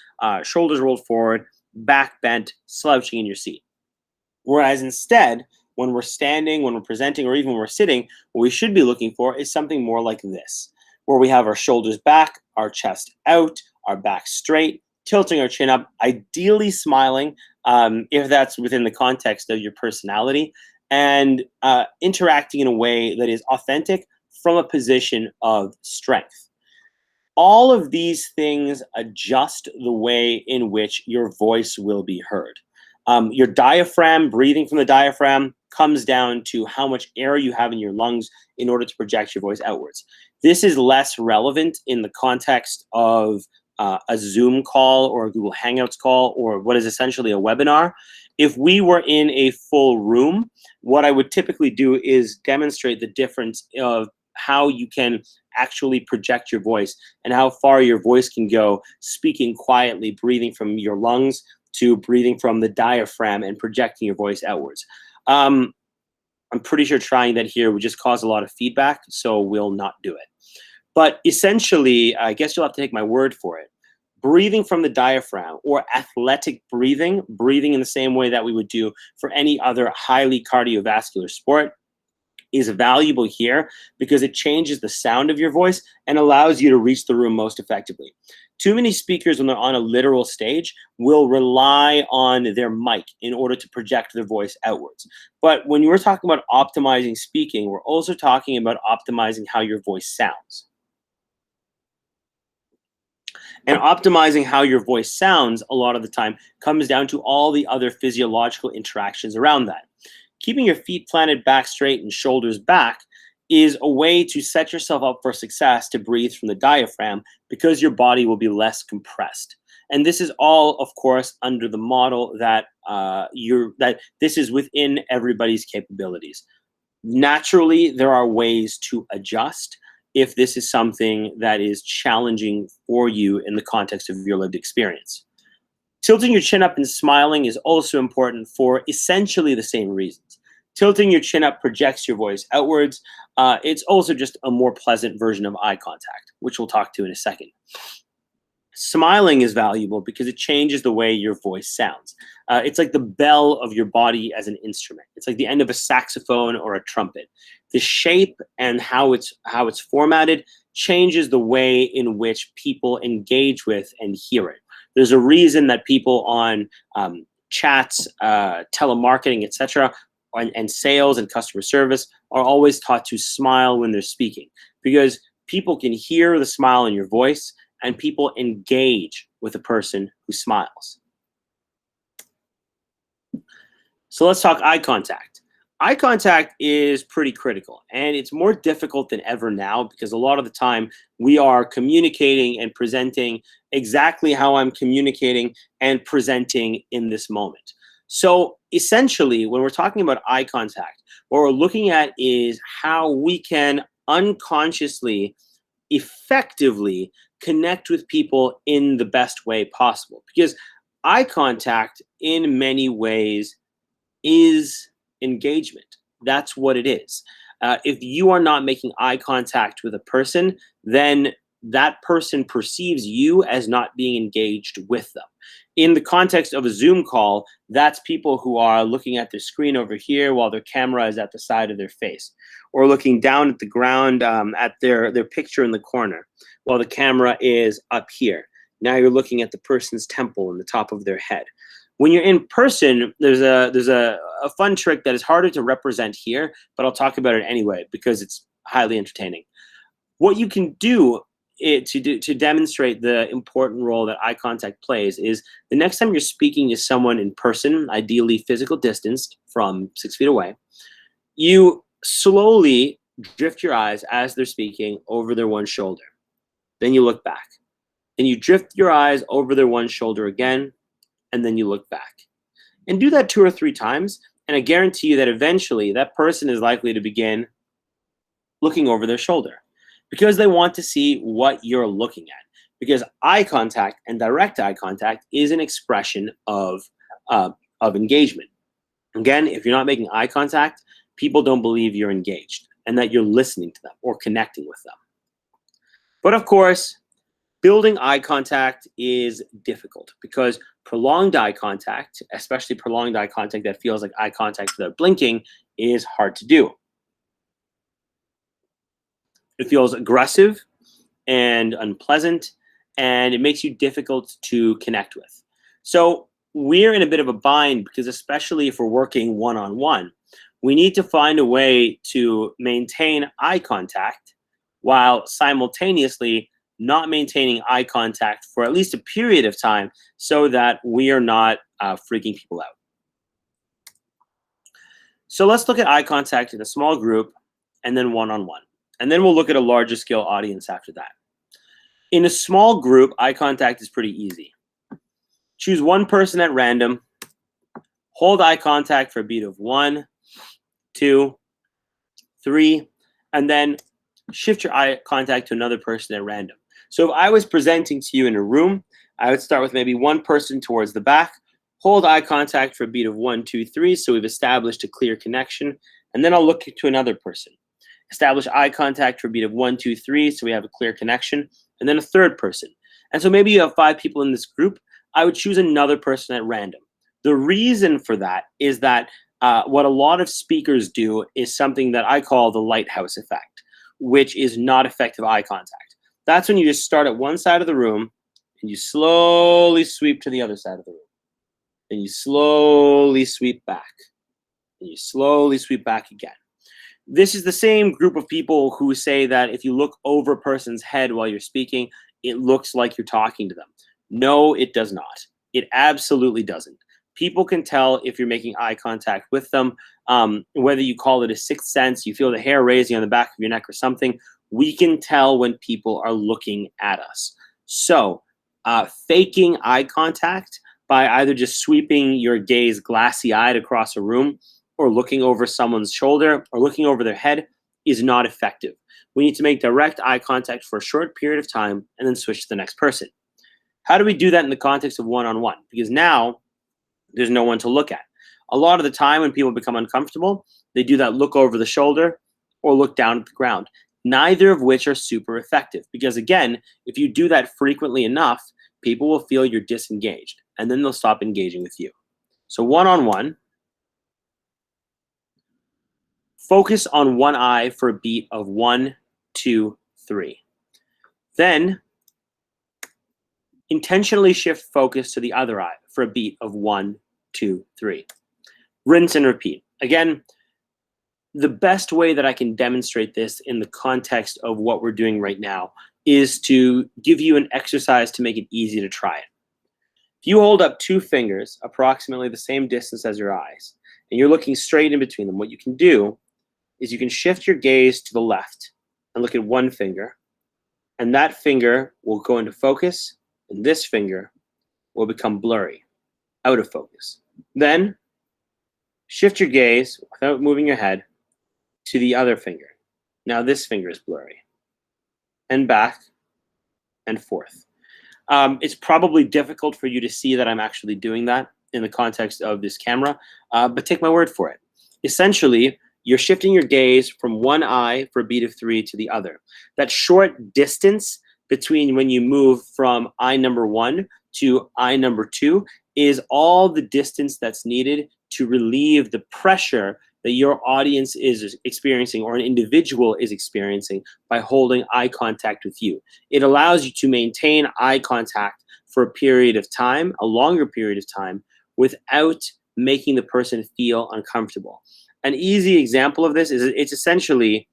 shoulders rolled forward, back bent, slouching in your seat. Whereas instead, when we're standing, when we're presenting, or even when we're sitting, what we should be looking for is something more like this, where we have our shoulders back, our chest out, our back straight, tilting our chin up, ideally smiling, if that's within the context of your personality, and interacting in a way that is authentic from a position of strength. All of these things adjust the way in which your voice will be heard. Your diaphragm, breathing from the diaphragm, comes down to how much air you have in your lungs in order to project your voice outwards. This is less relevant in the context of a Zoom call or a Google Hangouts call or what is essentially a webinar. If we were in a full room, what I would typically do is demonstrate the difference of how you can actually project your voice and how far your voice can go speaking quietly, breathing from your lungs to breathing from the diaphragm and projecting your voice outwards. I'm pretty sure trying that here would just cause a lot of feedback, so we'll not do it. But essentially, I guess you'll have to take my word for it. Breathing from the diaphragm, or athletic breathing, breathing in the same way that we would do for any other highly cardiovascular sport, is valuable here because it changes the sound of your voice and allows you to reach the room most effectively. Too many speakers, when they're on a literal stage, will rely on their mic in order to project their voice outwards. But when we're talking about optimizing speaking, we're also talking about optimizing how your voice sounds. And optimizing how your voice sounds a lot of the time comes down to all the other physiological interactions around that. Keeping your feet planted back straight and shoulders back is a way to set yourself up for success to breathe from the diaphragm because your body will be less compressed. And this is all, of course, under the model that this is within everybody's capabilities. Naturally, there are ways to adjust if this is something that is challenging for you in the context of your lived experience. Tilting your chin up and smiling is also important for essentially the same reasons. Tilting your chin up projects your voice outwards. It's also just a more pleasant version of eye contact, which we'll talk to in a second. Smiling is valuable because it changes the way your voice sounds. It's like the bell of your body as an instrument. It's like the end of a saxophone or a trumpet. The shape and how it's formatted changes the way in which people engage with and hear it. There's a reason that people on chats, telemarketing, etc., and sales and customer service are always taught to smile when they're speaking, because people can hear the smile in your voice and people engage with a person who smiles. So let's talk eye contact. Eye contact is pretty critical, and it's more difficult than ever now because a lot of the time we are communicating and presenting exactly how I'm communicating and presenting in this moment. So essentially, when we're talking about eye contact, what we're looking at is how we can unconsciously, effectively connect with people in the best way possible. Because eye contact, in many ways, is engagement. That's what it is. If you are not making eye contact with a person, then that person perceives you as not being engaged with them. In the context of a Zoom call, that's people who are looking at their screen over here while their camera is at the side of their face, or looking down at the ground at their picture in the corner while the camera is up here. Now you're looking at the person's temple and the top of their head. When you're in person, there's a fun trick that is harder to represent here, but I'll talk about it anyway because it's highly entertaining. What you can do to demonstrate the important role that eye contact plays is the next time you're speaking to someone in person, ideally physical distanced from 6 feet away, you slowly drift your eyes as they're speaking over their one shoulder. Then you look back. Then you drift your eyes over their one shoulder again, and then you look back. And do that 2 or 3 times, and I guarantee you that eventually that person is likely to begin looking over their shoulder because they want to see what you're looking at. Because eye contact and direct eye contact is an expression of engagement. Again, if you're not making eye contact, people don't believe you're engaged and that you're listening to them or connecting with them. But of course, building eye contact is difficult because prolonged eye contact, especially prolonged eye contact that feels like eye contact without blinking, is hard to do. It feels aggressive and unpleasant, and it makes you difficult to connect with. So we're in a bit of a bind because especially if we're working one-on-one, we need to find a way to maintain eye contact while simultaneously not maintaining eye contact for at least a period of time so that we are not freaking people out. So let's look at eye contact in a small group and then one-on-one. And then we'll look at a larger scale audience after that. In a small group, eye contact is pretty easy. Choose one person at random, hold eye contact for a beat of 1, 2, 3, and then shift your eye contact to another person at random. So if I was presenting to you in a room, I would start with maybe one person towards the back, hold eye contact for a beat of 1, 2, 3, so we've established a clear connection, and then I'll look to another person. Establish eye contact for a beat of 1, 2, 3, so we have a clear connection, and then a third person. And so maybe you have 5 people in this group. I would choose another person at random. The reason for that is that what a lot of speakers do is something that I call the lighthouse effect, which is not effective eye contact. That's when you just start at one side of the room and you slowly sweep to the other side of the room. And you slowly sweep back. And you slowly sweep back again. This is the same group of people who say that if you look over a person's head while you're speaking, it looks like you're talking to them. No, it does not. It absolutely doesn't. People can tell if you're making eye contact with them, whether you call it a sixth sense, you feel the hair raising on the back of your neck or something. We can tell when people are looking at us. So faking eye contact by either just sweeping your gaze glassy-eyed across a room or looking over someone's shoulder or looking over their head is not effective. We need to make direct eye contact for a short period of time and then switch to the next person. How do we do that in the context of one-on-one? Because now there's no one to look at. A lot of the time when people become uncomfortable, they do that look over the shoulder or look down at the ground, neither of which are super effective. Because again, if you do that frequently enough, people will feel you're disengaged and then they'll stop engaging with you. So one-on-one, focus on one eye for a beat of 1, 2, 3. Then intentionally shift focus to the other eye for a beat of 1, 2, 3. Rinse and repeat. Again, the best way that I can demonstrate this in the context of what we're doing right now is to give you an exercise to make it easy to try it. If you hold up 2 fingers approximately the same distance as your eyes, and you're looking straight in between them, what you can do is you can shift your gaze to the left and look at one finger, and that finger will go into focus, and this finger will become blurry, out of focus. Then shift your gaze without moving your head to the other finger. Now this finger is blurry, and back and forth. It's probably difficult for you to see that I'm actually doing that in the context of this camera, but take my word for it. Essentially, you're shifting your gaze from one eye for a beat of 3 to the other. That short distance between when you move from eye number 1 to eye number 2 is all the distance that's needed to relieve the pressure that your audience is experiencing or an individual is experiencing by holding eye contact with you. It allows you to maintain eye contact for a period of time, a longer period of time, without making the person feel uncomfortable. An easy example of this is it's essentially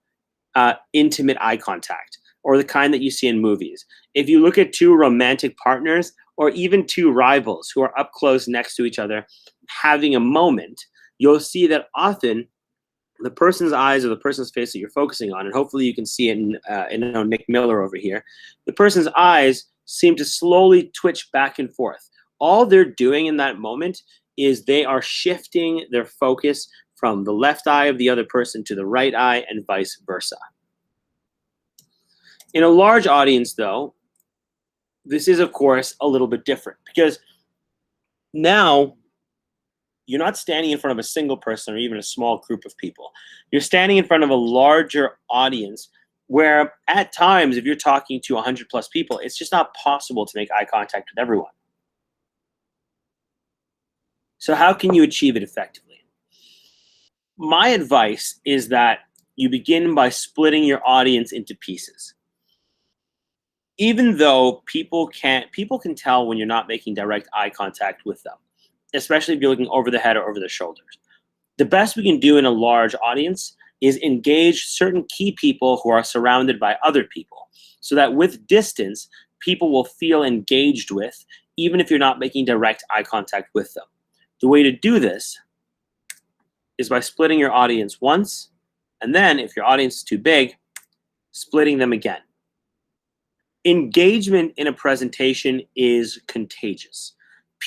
intimate eye contact, or the kind that you see in movies. If you look at 2 romantic partners or even 2 rivals who are up close next to each other having a moment, you'll see that often the person's eyes or the person's face that you're focusing on, and hopefully you can see it in Nick Miller over here, the person's eyes seem to slowly twitch back and forth. All they're doing in that moment is they are shifting their focus from the left eye of the other person to the right eye and vice versa. In a large audience, though, this is, of course, a little bit different because now you're not standing in front of a single person or even a small group of people. You're standing in front of a larger audience where at times, if you're talking to 100 plus people, it's just not possible to make eye contact with everyone. So how can you achieve it effectively? My advice is that you begin by splitting your audience into pieces. Even though people can tell when you're not making direct eye contact with them, especially if you're looking over the head or over the shoulders. The best we can do in a large audience is engage certain key people who are surrounded by other people, so that with distance, people will feel engaged with, even if you're not making direct eye contact with them. The way to do this is by splitting your audience once, and then if your audience is too big, splitting them again. Engagement in a presentation is contagious.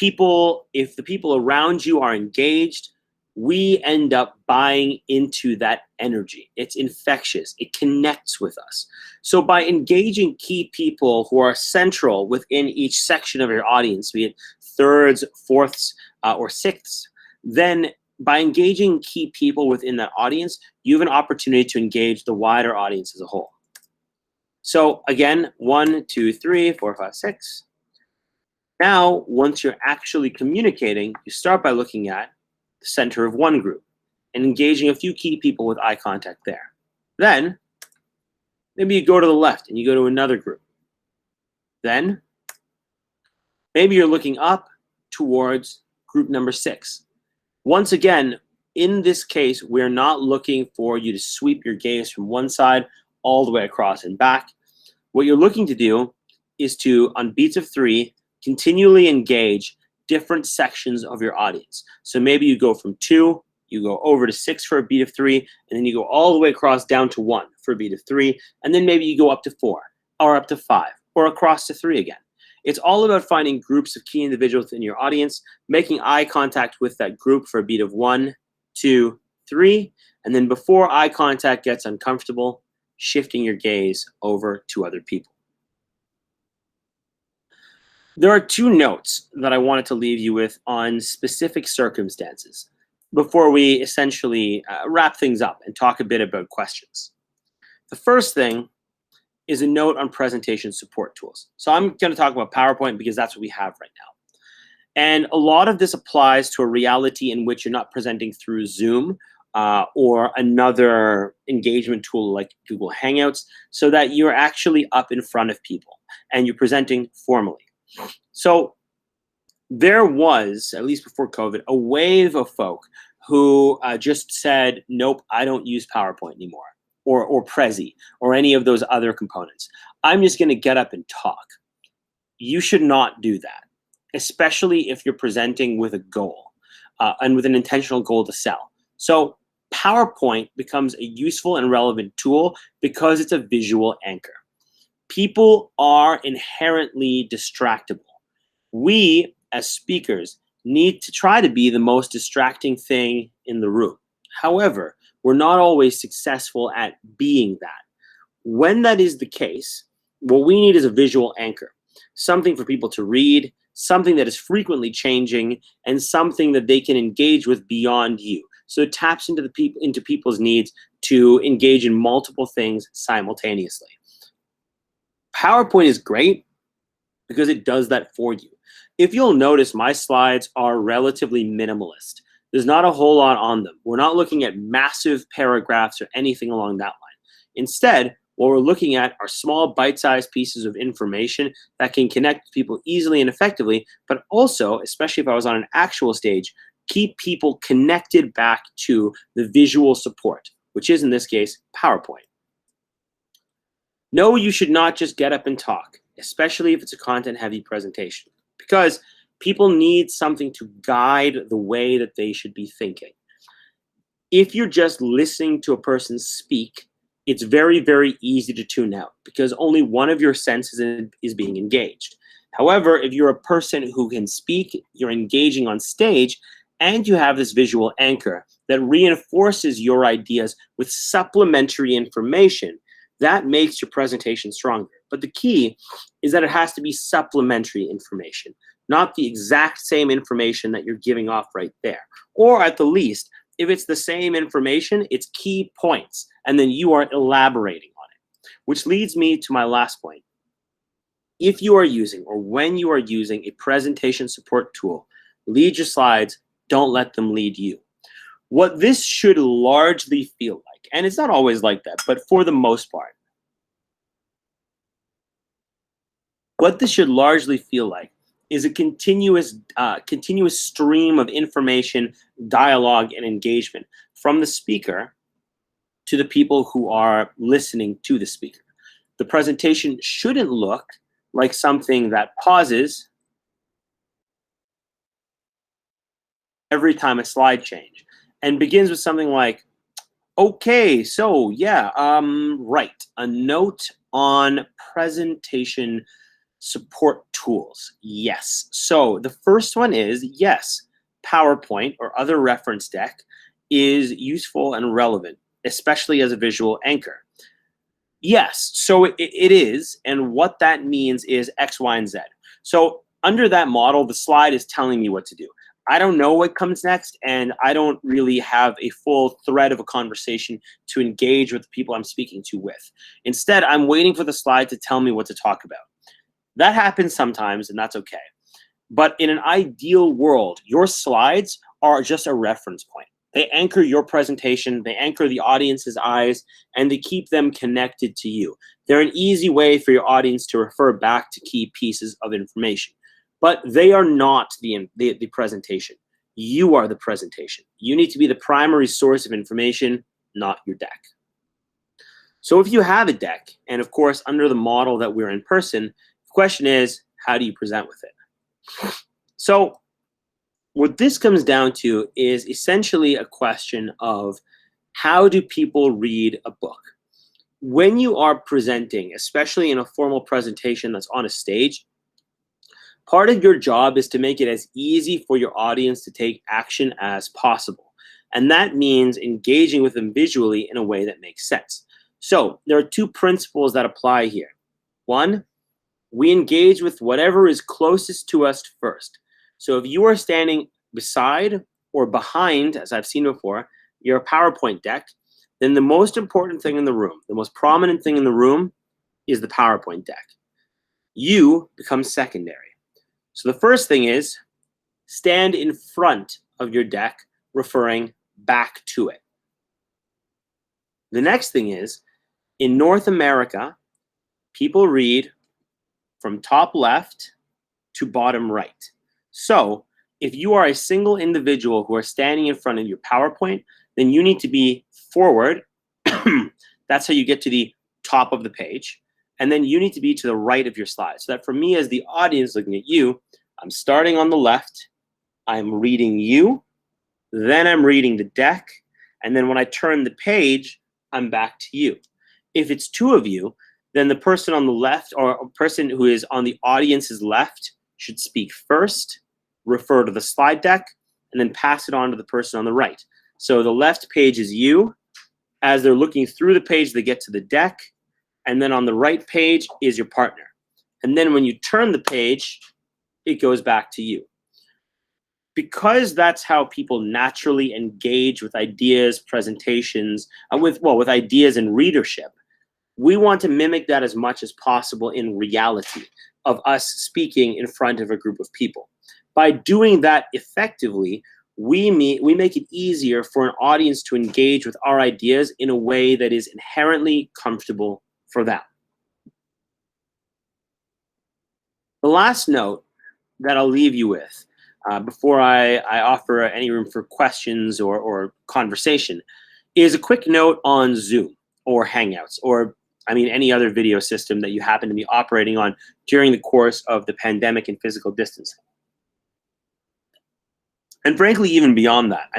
If the people around you are engaged, we end up buying into that energy. It's infectious. It connects with us. So by engaging key people who are central within each section of your audience, be it thirds, fourths, or sixths, then by engaging key people within that audience, you have an opportunity to engage the wider audience as a whole. So again, 1, 2, 3, 4, 5, 6. Now, once you're actually communicating, you start by looking at the center of one group. and engaging a few key people with eye contact there. Then, maybe you go to the left and you go to another group. Then, maybe you're looking up towards group number 6. Once again, in this case, we're not looking for you to sweep your gaze from one side all the way across and back. What you're looking to do is to, on beats of 3, continually engage different sections of your audience. So maybe you go from 2, you go over to 6 for a beat of 3, and then you go all the way across down to 1 for a beat of 3, and then maybe you go up to 4, or up to 5, or across to 3 again. It's all about finding groups of key individuals in your audience, making eye contact with that group for a beat of 1, 2, 3, and then before eye contact gets uncomfortable, shifting your gaze over to other people. There are 2 notes that I wanted to leave you with on specific circumstances before we essentially wrap things up and talk a bit about questions. The first thing is a note on presentation support tools. So I'm going to talk about PowerPoint because that's what we have right now. And a lot of this applies to a reality in which you're not presenting through Zoom or another engagement tool like Google Hangouts, so that you're actually up in front of people and you're presenting formally. So there was, at least before COVID, a wave of folk who just said, nope, I don't use PowerPoint anymore, or Prezi, or any of those other components. I'm just going to get up and talk. You should not do that, especially if you're presenting with a goal and with an intentional goal to sell. So PowerPoint becomes a useful and relevant tool because it's a visual anchor. People are inherently distractible. We, as speakers, need to try to be the most distracting thing in the room. However, we're not always successful at being that. When that is the case, what we need is a visual anchor, something for people to read, something that is frequently changing, and something that they can engage with beyond you. So it taps into people's needs to engage in multiple things simultaneously. PowerPoint is great because it does that for you. If you'll notice, my slides are relatively minimalist. There's not a whole lot on them. We're not looking at massive paragraphs or anything along that line. Instead, what we're looking at are small bite-sized pieces of information that can connect people easily and effectively, but also, especially if I was on an actual stage, keep people connected back to the visual support, which is in this case, PowerPoint. No, you should not just get up and talk, especially if it's a content-heavy presentation, because people need something to guide the way that they should be thinking. If you're just listening to a person speak, it's very, very easy to tune out because only one of your senses is being engaged. However, if you're a person who can speak, you're engaging on stage, and you have this visual anchor that reinforces your ideas with supplementary information, that makes your presentation stronger. But the key is that it has to be supplementary information, not the exact same information that you're giving off right there. Or at the least, if it's the same information, it's key points, and then you are elaborating on it. Which leads me to my last point. If you are using, or when you are using, a presentation support tool, lead your slides, don't let them lead you. What this should largely feel like, and it's not always like that, but for the most part, what this should largely feel like is a continuous stream of information, dialogue, and engagement from the speaker to the people who are listening to the speaker. The presentation shouldn't look like something that pauses every time a slide change and begins with something like, okay, so yeah, right, a note on presentation support tools. Yes. So the first one is, yes, PowerPoint or other reference deck is useful and relevant, especially as a visual anchor. Yes, so it is, and what that means is X, Y, and Z. So under that model, the slide is telling me what to do. I don't know what comes next, and I don't really have a full thread of a conversation to engage with the people I'm speaking to with. Instead, I'm waiting for the slide to tell me what to talk about. That happens sometimes, and that's okay. But in an ideal world, your slides are just a reference point. They anchor your presentation, they anchor the audience's eyes, and they keep them connected to you. They're an easy way for your audience to refer back to key pieces of information. But they are not the presentation. You are the presentation. You need to be the primary source of information, not your deck. So if you have a deck, and of course, under the model that we're in person, the question is, how do you present with it? So what this comes down to is essentially a question of, how do people read a book? When you are presenting, especially in a formal presentation that's on a stage, part of your job is to make it as easy for your audience to take action as possible. And that means engaging with them visually in a way that makes sense. So there are two principles that apply here. One, we engage with whatever is closest to us first. So if you are standing beside or behind, as I've seen before, your PowerPoint deck, then the most important thing in the room, the most prominent thing in the room is the PowerPoint deck. You become secondary. So the first thing is, stand in front of your deck, referring back to it. The next thing is, in North America, people read from top left to bottom right. So if you are a single individual who are standing in front of your PowerPoint, then you need to be forward. That's how you get to the top of the page. And then you need to be to the right of your slide. So that for me as the audience looking at you, I'm starting on the left, I'm reading you, then I'm reading the deck, and then when I turn the page, I'm back to you. If it's two of you, then the person on the left, or a person who is on the audience's left, should speak first, refer to the slide deck, and then pass it on to the person on the right. So the left page is you. As they're looking through the page, they get to the deck, and then on the right page is your partner. And then when you turn the page, it goes back to you. Because that's how people naturally engage with ideas, presentations, with ideas and readership, we want to mimic that as much as possible in reality of us speaking in front of a group of people. By doing that effectively, we make it easier for an audience to engage with our ideas in a way that is inherently comfortable for them. The last note that I'll leave you with before I offer any room for questions or conversation is a quick note on Zoom or Hangouts, or any other video system that you happen to be operating on during the course of the pandemic and physical distancing. And frankly, even beyond that,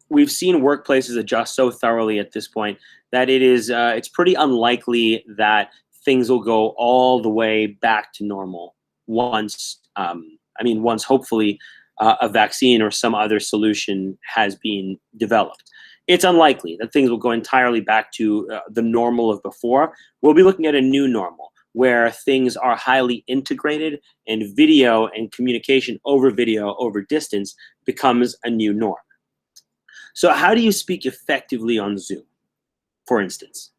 we've seen workplaces adjust so thoroughly at this point that it's pretty unlikely that things will go all the way back to normal once hopefully a vaccine or some other solution has been developed. It's unlikely that things will go entirely back to the normal of before. We'll be looking at a new normal where things are highly integrated and video and communication over video over distance becomes a new norm. So how do you speak effectively on Zoom, for instance?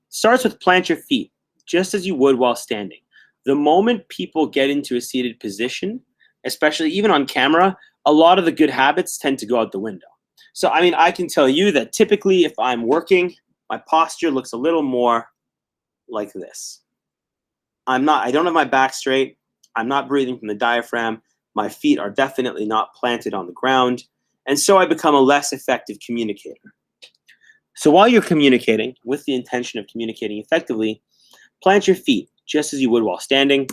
Starts with plant your feet, just as you would while standing. The moment people get into a seated position, especially even on camera, a lot of the good habits tend to go out the window. So, I can tell you that typically if I'm working, my posture looks a little more like this. I don't have my back straight. I'm not breathing from the diaphragm. My feet are definitely not planted on the ground. And so I become a less effective communicator. So while you're communicating with the intention of communicating effectively, plant your feet just as you would while standing.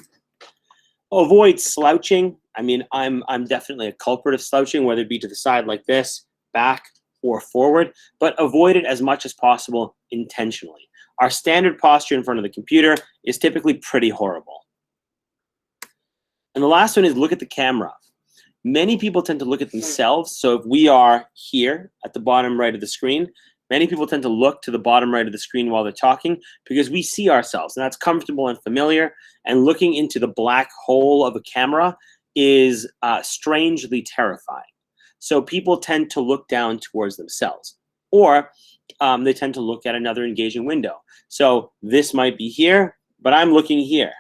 Avoid slouching. I'm definitely a culprit of slouching, whether it be to the side like this, back, or forward, but avoid it as much as possible intentionally. Our standard posture in front of the computer is typically pretty horrible. And the last one is look at the camera. Many people tend to look at themselves. So if we are here at the bottom right of the screen, many people tend to look to the bottom right of the screen while they're talking because we see ourselves, and that's comfortable and familiar. And looking into the black hole of a camera is strangely terrifying. So people tend to look down towards themselves, or they tend to look at another engaging window. So this might be here, but I'm looking here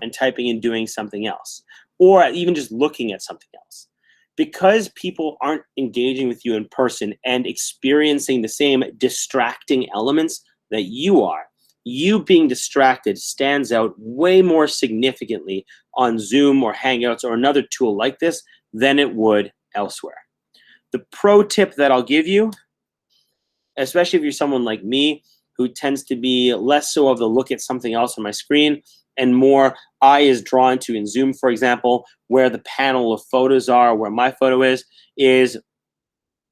and typing and doing something else, or even just looking at something else. because people aren't engaging with you in person and experiencing the same distracting elements that you are, you being distracted stands out way more significantly on Zoom or Hangouts or another tool like this than it would elsewhere. The pro tip that I'll give you, especially if you're someone like me who tends to be less so of the look at something else on my screen and more eye is drawn to in Zoom, for example, where the panel of photos are, where my photo is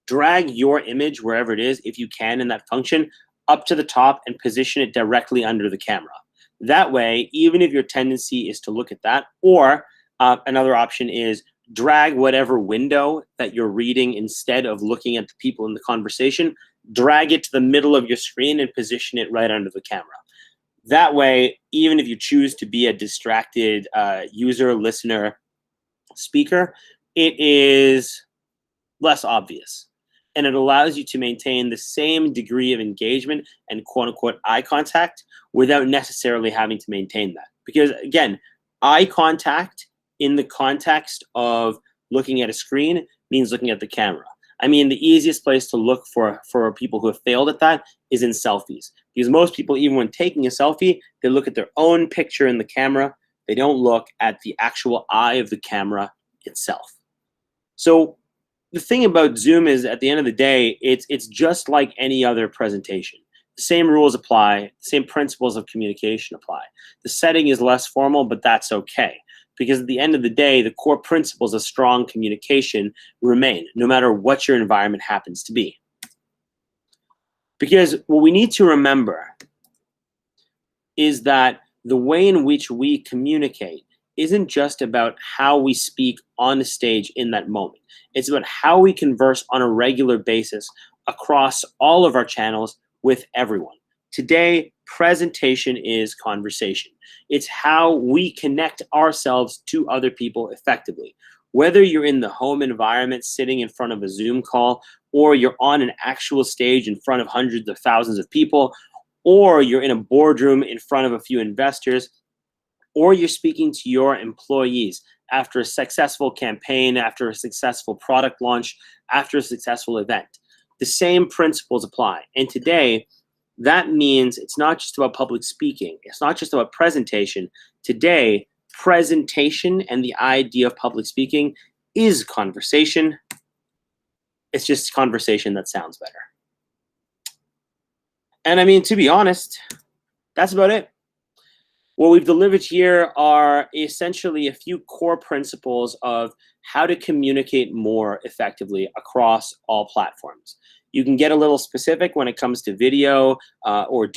drag your image wherever it is, if you can in that function, up to the top and position it directly under the camera. That way, even if your tendency is to look at that, or another option is drag whatever window that you're reading instead of looking at the people in the conversation, drag it to the middle of your screen and position it right under the camera. That way, even if you choose to be a distracted user, listener, speaker, it is less obvious. And it allows you to maintain the same degree of engagement and quote unquote eye contact without necessarily having to maintain that. Because again, eye contact in the context of looking at a screen means looking at the camera. I mean, the easiest place to look for people who have failed at that is in selfies. Because most people, even when taking a selfie, they look at their own picture in the camera. They don't look at the actual eye of the camera itself. So the thing about Zoom is, at the end of the day, it's just like any other presentation. The same rules apply, the same principles of communication apply. The setting is less formal, but that's okay. Because at the end of the day, the core principles of strong communication remain, no matter what your environment happens to be. Because what we need to remember is that the way in which we communicate isn't just about how we speak on the stage in that moment. It's about how we converse on a regular basis across all of our channels with everyone. Today, presentation is conversation. It's how we connect ourselves to other people effectively. Whether you're in the home environment sitting in front of a Zoom call, or you're on an actual stage in front of hundreds of thousands of people, or you're in a boardroom in front of a few investors, or you're speaking to your employees after a successful campaign, after a successful product launch, after a successful event. The same principles apply. And today, that means it's not just about public speaking. It's not just about presentation. Today, presentation and the idea of public speaking is conversation. It's just conversation that sounds better. And I mean, to be honest, that's about it. What we've delivered here are essentially a few core principles of how to communicate more effectively across all platforms. You can get a little specific when it comes to video or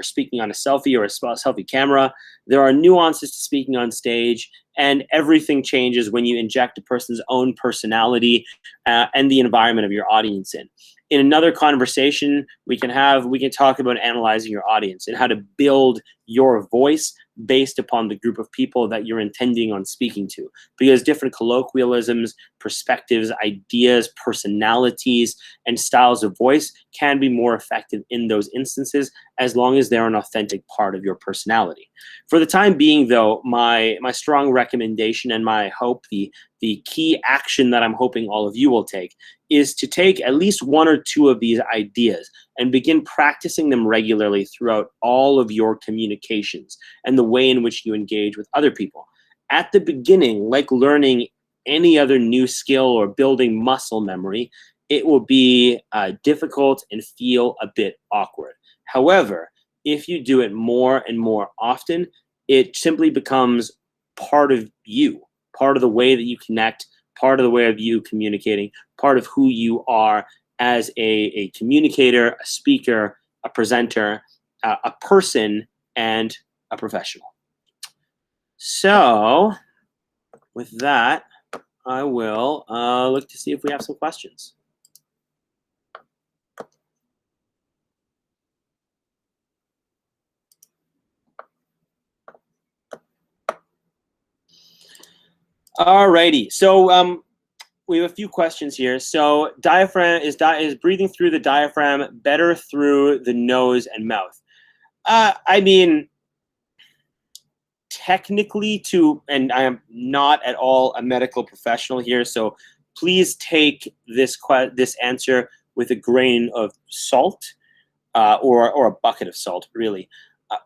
speaking on a selfie or a selfie camera. There are nuances to speaking on stage, and everything changes when you inject a person's own personality and the environment of your audience in. In another conversation we can talk about analyzing your audience and how to build your voice based upon the group of people that you're intending on speaking to. Because different colloquialisms, perspectives, ideas, personalities, and styles of voice can be more effective in those instances as long as they're an authentic part of your personality. For the time being, though, my strong recommendation and my hope, the key action that I'm hoping all of you will take, is to take at least one or two of these ideas and begin practicing them regularly throughout all of your communications and the way in which you engage with other people. At the beginning, like learning any other new skill or building muscle memory, it will be difficult and feel a bit awkward. However, if you do it more and more often, it simply becomes part of you, part of the way that you connect, part of the way of you communicating, part of who you are as a communicator, a speaker, a presenter, a person, and a professional. So with that, I will look to see if we have some questions. Alrighty, so we have a few questions here. So diaphragm is breathing through the diaphragm better through the nose and mouth? I mean, technically, and I am not at all a medical professional here, so please take this answer with a grain of salt, or a bucket of salt, really.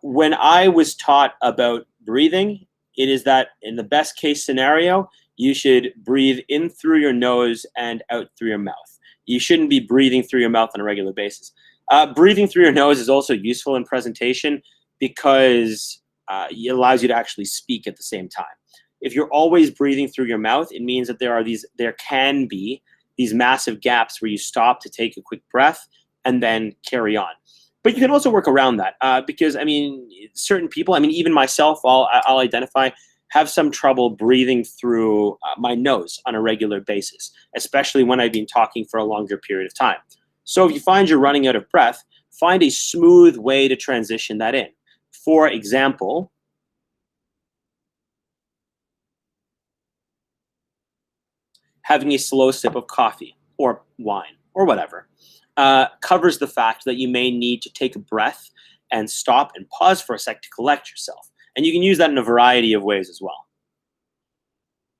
When I was taught about breathing, it is that in the best case scenario, you should breathe in through your nose and out through your mouth. You shouldn't be breathing through your mouth on a regular basis. Breathing through your nose is also useful in presentation because it allows you to actually speak at the same time. If you're always breathing through your mouth, it means that there can be these massive gaps where you stop to take a quick breath and then carry on. But you can also work around that because, I mean, certain people, I mean, even myself, I'll identify, have some trouble breathing through my nose on a regular basis, especially when I've been talking for a longer period of time. So if you find you're running out of breath, find a smooth way to transition that in. For example, having a slow sip of coffee or wine or whatever covers the fact that you may need to take a breath and stop and pause for a sec to collect yourself. And you can use that in a variety of ways as well.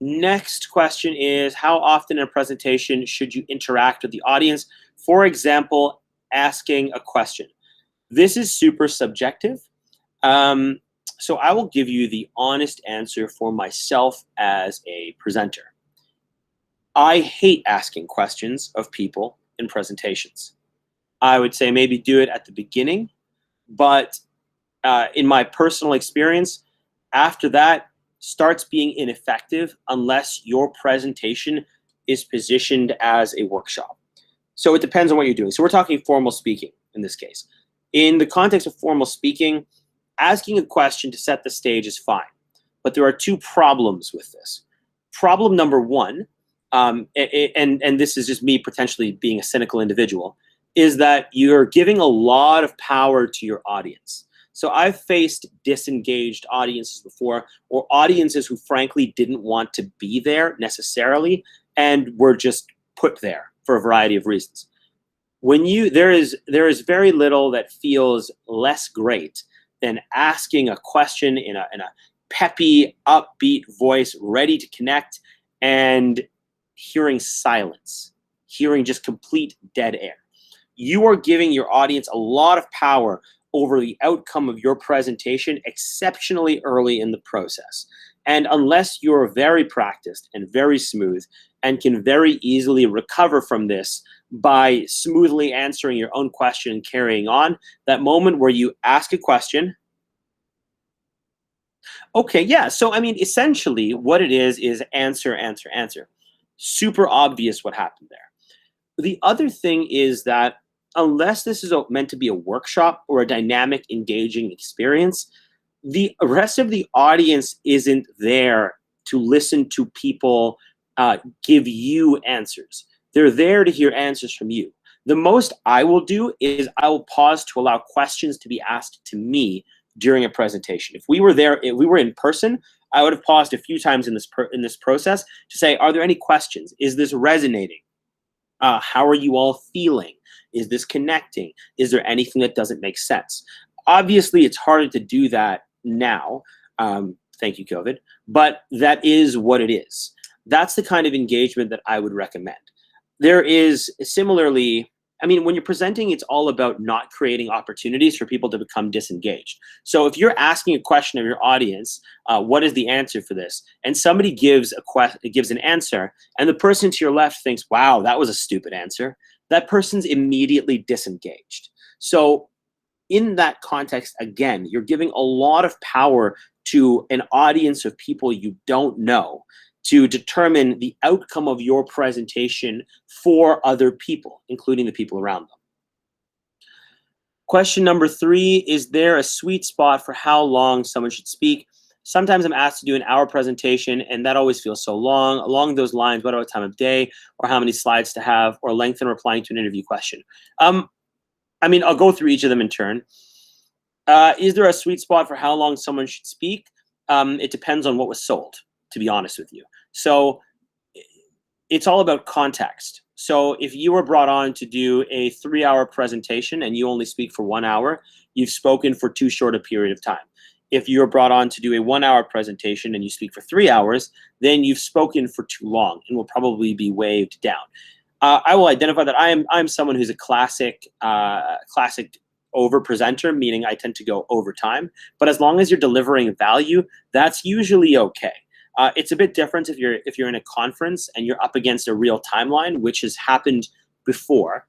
Next question is, how often in a presentation should you interact with the audience? For example, asking a question. This is super subjective. So I will give you the honest answer for myself as a presenter. I hate asking questions of people in presentations. I would say maybe do it at the beginning, but in my personal experience, after that starts being ineffective unless your presentation is positioned as a workshop. So it depends on what you're doing. So we're talking formal speaking in this case. In the context of formal speaking, asking a question to set the stage is fine, but there are two problems with this. Problem number one, and this is just me potentially being a cynical individual, is that you're giving a lot of power to your audience. So I've faced disengaged audiences before, or audiences who frankly didn't want to be there necessarily and were just put there for a variety of reasons. When there is very little that feels less great than asking a question in a peppy, upbeat voice, ready to connect, and hearing silence, hearing just complete dead air. You are giving your audience a lot of power over the outcome of your presentation exceptionally early in the process. And unless you're very practiced and very smooth and can very easily recover from this by smoothly answering your own question and carrying on, that moment where you ask a question, okay, yeah, so I mean, essentially what it is answer, answer, answer. Super obvious what happened there. The other thing is that unless this is meant to be a workshop or a dynamic, engaging experience, the rest of the audience isn't there to listen to people give you answers. They're there to hear answers from you. The most I will do is I will pause to allow questions to be asked to me during a presentation. If we were there, if we were in person, I would have paused a few times in this process to say, are there any questions? Is this resonating? How are you all feeling? Is this connecting? Is there anything that doesn't make sense? Obviously, it's harder to do that now. Thank you, COVID. But that is what it is. That's the kind of engagement that I would recommend. There is similarly, I mean, when you're presenting, it's all about not creating opportunities for people to become disengaged. So if you're asking a question of your audience, what is the answer for this? And somebody gives an answer, and the person to your left thinks, wow, that was a stupid answer. That person's immediately disengaged. So in that context, again, you're giving a lot of power to an audience of people you don't know to determine the outcome of your presentation for other people, including the people around them. Question number 3, is there a sweet spot for how long someone should speak? Sometimes I'm asked to do an hour presentation, and that always feels so long. Along those lines, what about time of day, or how many slides to have, or length in replying to an interview question? I mean, I'll go through each of them in turn. Is there a sweet spot for how long someone should speak? It depends on what was sold, to be honest with you. So it's all about context. So if you were brought on to do a 3-hour presentation and you only speak for 1 hour, you've spoken for too short a period of time. If you're brought on to do a 1 hour presentation and you speak for 3 hours, then you've spoken for too long and will probably be waved down. I will identify that I'm someone who's a classic over presenter, meaning I tend to go over time. But as long as you're delivering value, that's usually okay. It's a bit different if you're in a conference and you're up against a real timeline, which has happened before.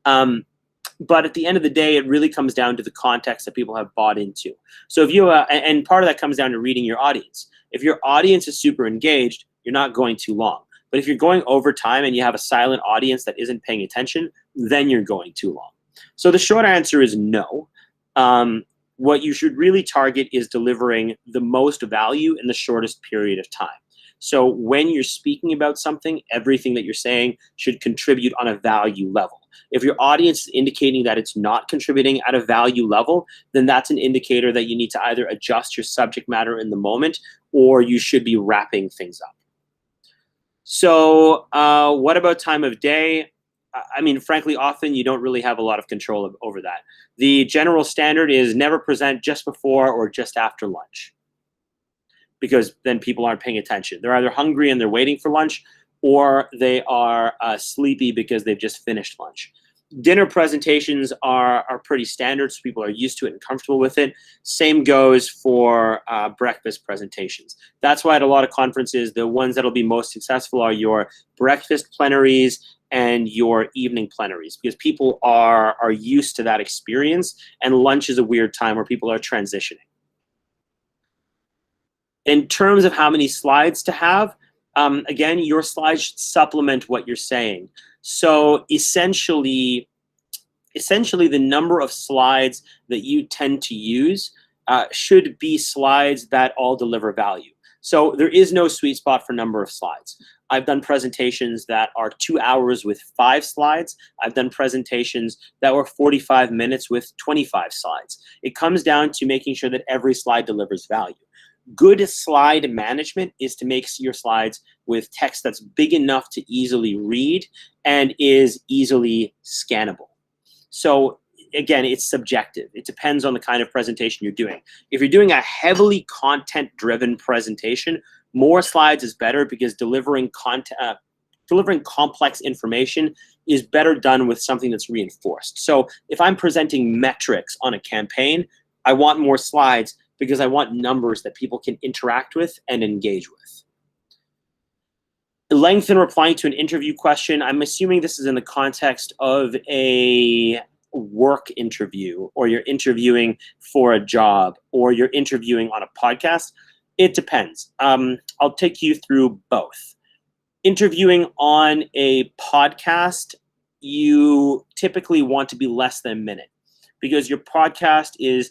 But at the end of the day, it really comes down to the context that people have bought into. So if you and part of that comes down to reading your audience. If your audience is super engaged, you're not going too long. But if you're going over time and you have a silent audience that isn't paying attention, then you're going too long. So the short answer is no. What you should really target is delivering the most value in the shortest period of time. So when you're speaking about something, everything that you're saying should contribute on a value level. If your audience is indicating that it's not contributing at a value level, then that's an indicator that you need to either adjust your subject matter in the moment or you should be wrapping things up. So what about time of day? I mean, frankly, often you don't really have a lot of control over that. The general standard is never present just before or just after lunch, because then people aren't paying attention. They're either hungry and they're waiting for lunch, or they are sleepy because they've just finished lunch. Dinner presentations are pretty standard, so people are used to it and comfortable with it. Same goes for breakfast presentations. That's why at a lot of conferences, the ones that'll be most successful are your breakfast plenaries and your evening plenaries, because people are used to that experience, and lunch is a weird time where people are transitioning. In terms of how many slides to have, again, your slides should supplement what you're saying. So essentially the number of slides that you tend to use should be slides that all deliver value. So there is no sweet spot for number of slides. I've done presentations that are 2 hours with 5 slides. I've done presentations that were 45 minutes with 25 slides. It comes down to making sure that every slide delivers value. Good slide management is to make your slides with text that's big enough to easily read and is easily scannable. So again, it's subjective. It depends on the kind of presentation you're doing. If you're doing a heavily content-driven presentation, more slides is better, because delivering complex information is better done with something that's reinforced. So if I'm presenting metrics on a campaign, I want more slides because I want numbers that people can interact with and engage with. Length in replying to an interview question, I'm assuming this is in the context of a work interview, or you're interviewing for a job, or you're interviewing on a podcast. It depends. I'll take you through both. Interviewing on a podcast, you typically want to be less than a minute, because your podcast is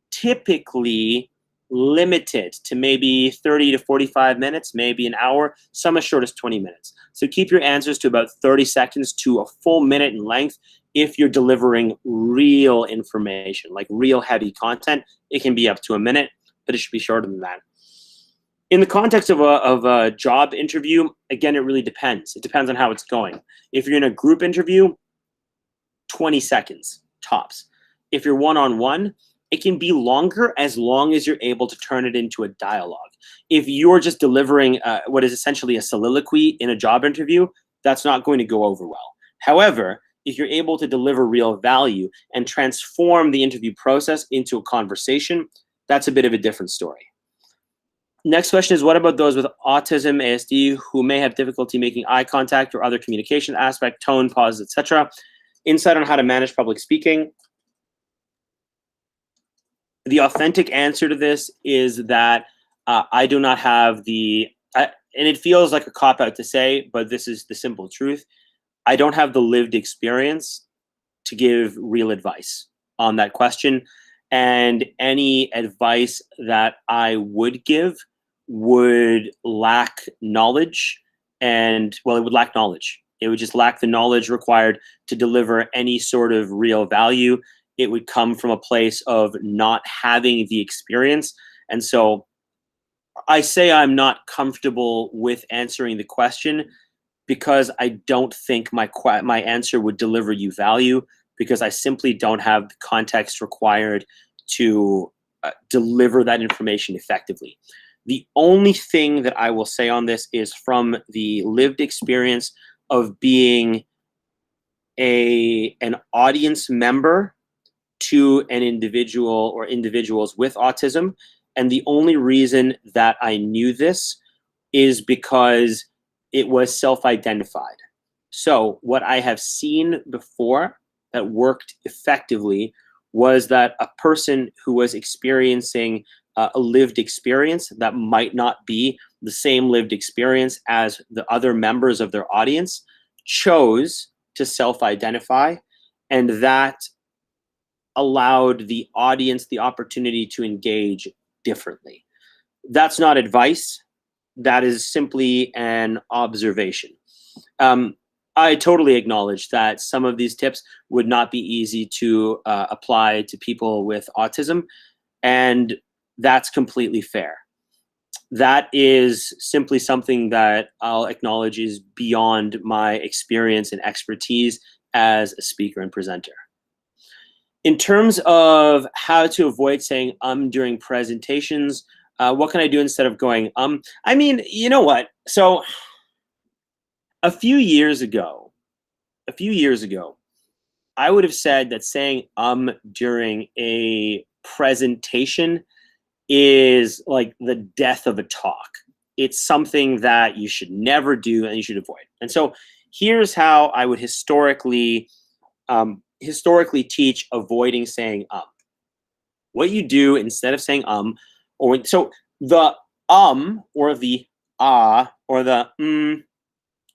typically limited to maybe 30 to 45 minutes, maybe an hour, some as short as 20 minutes. So keep your answers to about 30 seconds to a full minute in length. If you're delivering real information, like real heavy content, it can be up to a minute, but it should be shorter than that. In the context of a job interview, again, it really depends. It depends on how it's going. If you're in a group interview, 20 seconds tops. If you're one-on-one, it can be longer as long as you're able to turn it into a dialogue. If you're just delivering what is essentially a soliloquy in a job interview, that's not going to go over well. However, if you're able to deliver real value and transform the interview process into a conversation, that's a bit of a different story. Next question is, what about those with autism, ASD, who may have difficulty making eye contact or other communication aspect, tone, pauses, etc.? Insight on how to manage public speaking. The authentic answer to this is that I do not have and it feels like a cop-out to say, but this is the simple truth. I don't have the lived experience to give real advice on that question. And any advice that I would give would lack knowledge, and, well, it would lack knowledge. It would just lack the knowledge required to deliver any sort of real value. It would come from a place of not having the experience. And so I say I'm not comfortable with answering the question because I don't think my answer would deliver you value, because I simply don't have the context required to deliver that information effectively. The only thing that I will say on this is from the lived experience of being an audience member to an individual or individuals with autism. And the only reason that I knew this is because it was self-identified. So what I have seen before that worked effectively was that a person who was experiencing a lived experience that might not be the same lived experience as the other members of their audience chose to self-identify, and that allowed the audience the opportunity to engage differently. That's not advice. That is simply an observation. I totally acknowledge that some of these tips would not be easy to apply to people with autism, and that's completely fair. That is simply something that I'll acknowledge is beyond my experience and expertise as a speaker and presenter. In terms of how to avoid saying during presentations, what can I do instead of going I mean, you know what? So a few years ago, I would have said that saying during a presentation is like the death of a talk. It's something that you should never do and you should avoid. And so here's how I would historically teach avoiding saying What you do instead of saying so the or the or the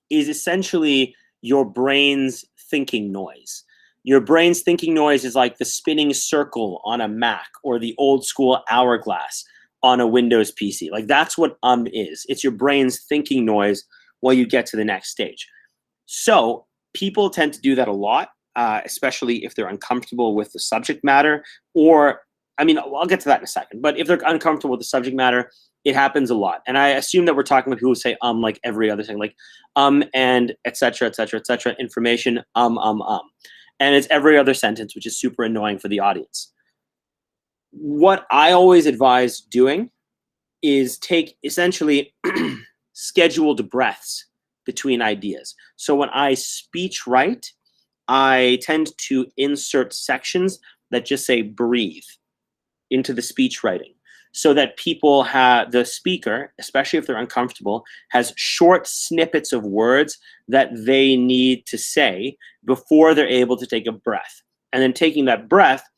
is essentially your brain's thinking noise. Your brain's thinking noise is like the spinning circle on a Mac or the old school hourglass on a Windows PC. Like that's what is. It's your brain's thinking noise while you get to the next stage. So people tend to do that a lot, especially if they're uncomfortable with the subject matter, or, I mean, I'll get to that in a second, but if they're uncomfortable with the subject matter, it happens a lot. And I assume that we're talking about people who say like every other thing, like and et cetera, information, And it's every other sentence, which is super annoying for the audience. What I always advise doing is take essentially scheduled breaths between ideas. So when I speech write, I tend to insert sections that just say breathe into the speech writing, so that people have, the speaker, especially if they're uncomfortable, has short snippets of words that they need to say before they're able to take a breath. And then taking that breath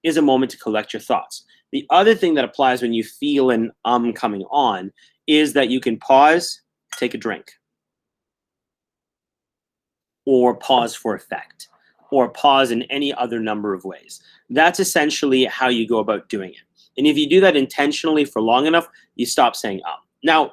is a moment to collect your thoughts. The other thing that applies when you feel an coming on is that you can pause, take a drink, or pause for effect, or pause in any other number of ways. That's essentially how you go about doing it. And if you do that intentionally for long enough, you stop saying Now,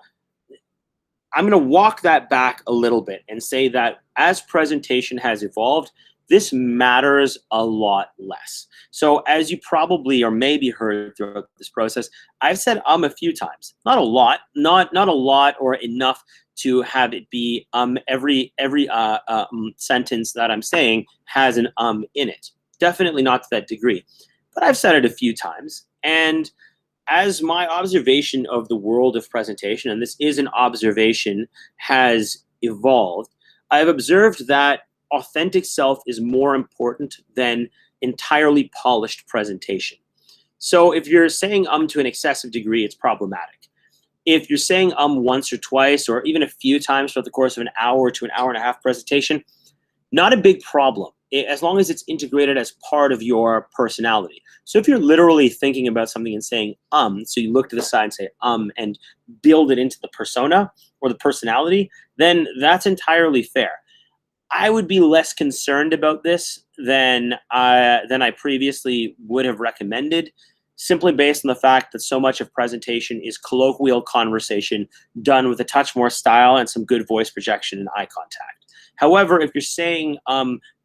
I'm going to walk that back a little bit and say that as presentation has evolved, this matters a lot less. So as you probably or maybe heard throughout this process, I've said a few times. Not a lot, not a lot or enough to have it be every sentence that I'm saying has an in it. Definitely not to that degree. But I've said it a few times. And as my observation of the world of presentation, and this is an observation, has evolved, I've observed that authentic self is more important than entirely polished presentation. So if you're saying to an excessive degree, it's problematic. If you're saying once or twice or even a few times throughout the course of an hour to an hour and a half presentation, not a big problem, as long as it's integrated as part of your personality. So if you're literally thinking about something and saying so you look to the side and say and build it into the persona or the personality, then that's entirely fair. I would be less concerned about this than I previously would have recommended, simply based on the fact that so much of presentation is colloquial conversation done with a touch more style and some good voice projection and eye contact. However, if you're saying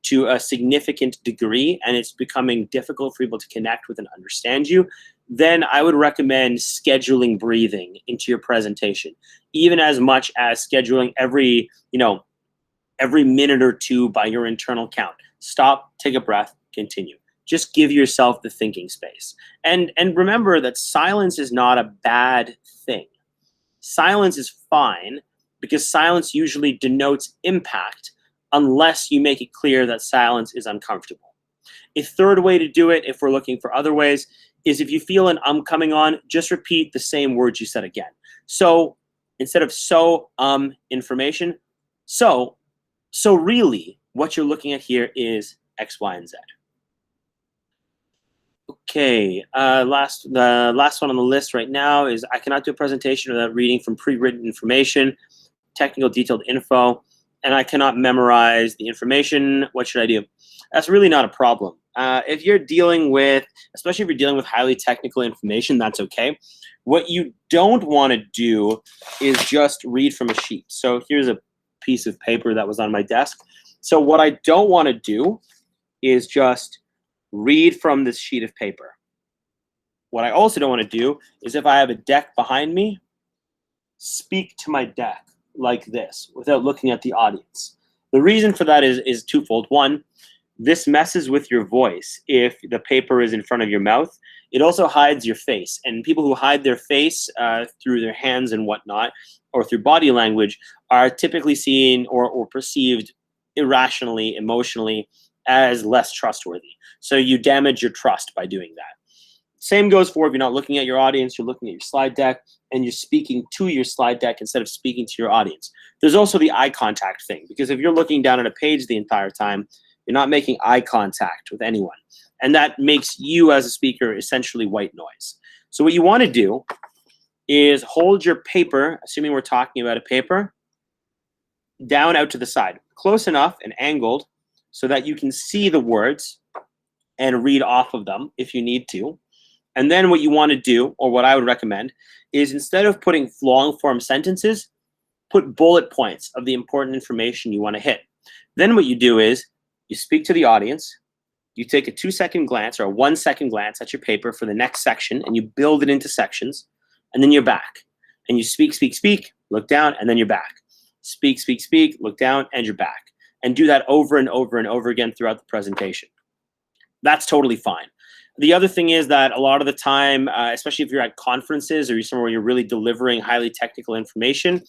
to a significant degree and it's becoming difficult for people to connect with and understand you, then I would recommend scheduling breathing into your presentation, even as much as scheduling every minute or two by your internal count. Stop, take a breath, continue. just give yourself the thinking space. And remember that silence is not a bad thing. Silence is fine because silence usually denotes impact unless you make it clear that silence is uncomfortable. A third way to do it, if we're looking for other ways, is if you feel an coming on, just repeat the same words you said again. So instead of information, so really what you're looking at here is X, Y, and Z. Okay, the last one on the list right now is I cannot do a presentation without reading from pre-written information, technical detailed info, and I cannot memorize the information. What should I do? That's really not a problem. If you're dealing with, especially if you're dealing with highly technical information, that's okay. What you don't want to do is just read from a sheet. So here's a piece of paper that was on my desk. So what I don't want to do is just read from this sheet of paper. What I also don't want to do is, if I have a deck behind me, speak to my deck like this without looking at the audience. The reason for that is twofold. One, this messes with your voice if the paper is in front of your mouth. It also hides your face, and people who hide their face through their hands and whatnot, or through body language, are typically seen or perceived irrationally, emotionally, as less trustworthy. So you damage your trust by doing that. Same goes for if you're not looking at your audience, you're looking at your slide deck, and you're speaking to your slide deck instead of speaking to your audience. There's also the eye contact thing, because if you're looking down at a page the entire time, you're not making eye contact with anyone. And that makes you as a speaker essentially white noise. So what you want to do is hold your paper, assuming we're talking about a paper, down out to the side, close enough and angled so that you can see the words and read off of them if you need to. And then what you want to do, or what I would recommend, is instead of putting long form sentences, put bullet points of the important information you want to hit. Then what you do is you speak to the audience, you take a 2-second glance or a 1-second glance at your paper for the next section, and you build it into sections, and then you're back. And you speak, speak, speak, look down, and then you're back. Speak, speak, speak, look down, and you're back. And do that over and over and over again throughout the presentation. That's totally fine. The other thing is that a lot of the time, especially if you're at conferences or you're somewhere where you're really delivering highly technical information,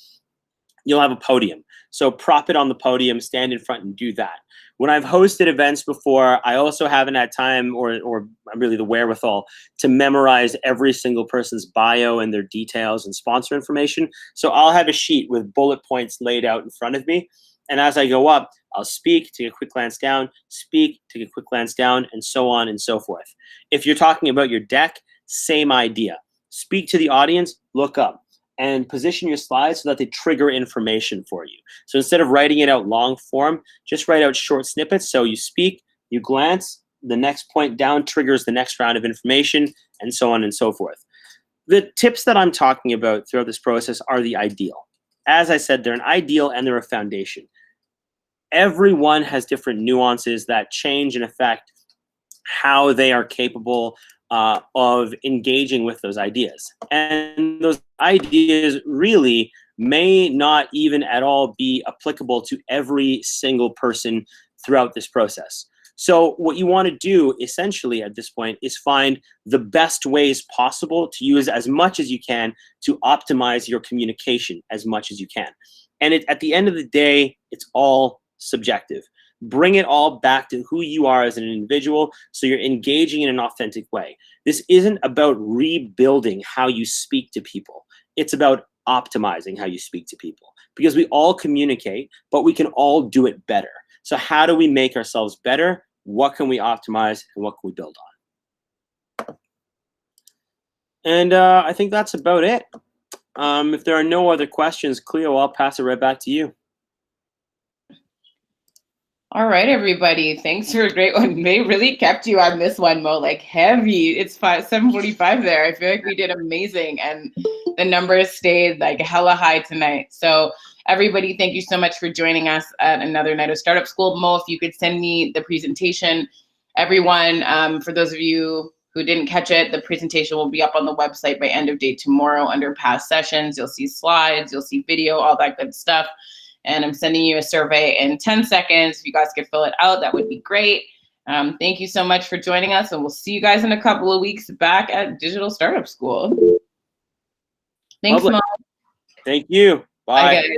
you'll have a podium. So prop it on the podium, stand in front and do that. When I've hosted events before, I also haven't had time or really the wherewithal to memorize every single person's bio and their details and sponsor information. So I'll have a sheet with bullet points laid out in front of me. And as I go up, I'll speak, take a quick glance down, speak, take a quick glance down, and so on and so forth. If you're talking about your deck, same idea. Speak to the audience, look up, and position your slides so that they trigger information for you. So instead of writing it out long form, just write out short snippets. So you speak, you glance, the next point down triggers the next round of information, and so on and so forth. The tips that I'm talking about throughout this process are the ideal. As I said, they're an ideal and they're a foundation. Everyone has different nuances that change and affect how they are capable of engaging with those ideas. And those ideas really may not even at all be applicable to every single person throughout this process. So what you want to do essentially at this point is find the best ways possible to use as much as you can to optimize your communication as much as you can. And at the end of the day, it's all subjective. Bring it all back to who you are as an individual so you're engaging in an authentic way. This isn't about rebuilding how you speak to people. It's about optimizing how you speak to people, because we all communicate, but we can all do it better. So how do we make ourselves better? What can we optimize and what can we build on? And I think that's about it. If there are no other questions, Cleo, I'll pass it right back to you. All right, everybody. Thanks for a great one. They really kept you on this one, Mo, like heavy. It's 7:45 there. I feel like we did amazing, and the numbers stayed like hella high tonight. So everybody, thank you so much for joining us at another night of Startup School. Mo, if you could send me the presentation. Everyone, for those of you who didn't catch it, the presentation will be up on the website by end of day tomorrow under past sessions. You'll see slides, you'll see video, all that good stuff. And I'm sending you a survey in 10 seconds. If you guys could fill it out, that would be great. Thank you so much for joining us, and we'll see you guys in a couple of weeks back at Digital Startup School. Thanks, Lovely. Mom. Thank you. Bye. Bye, guys.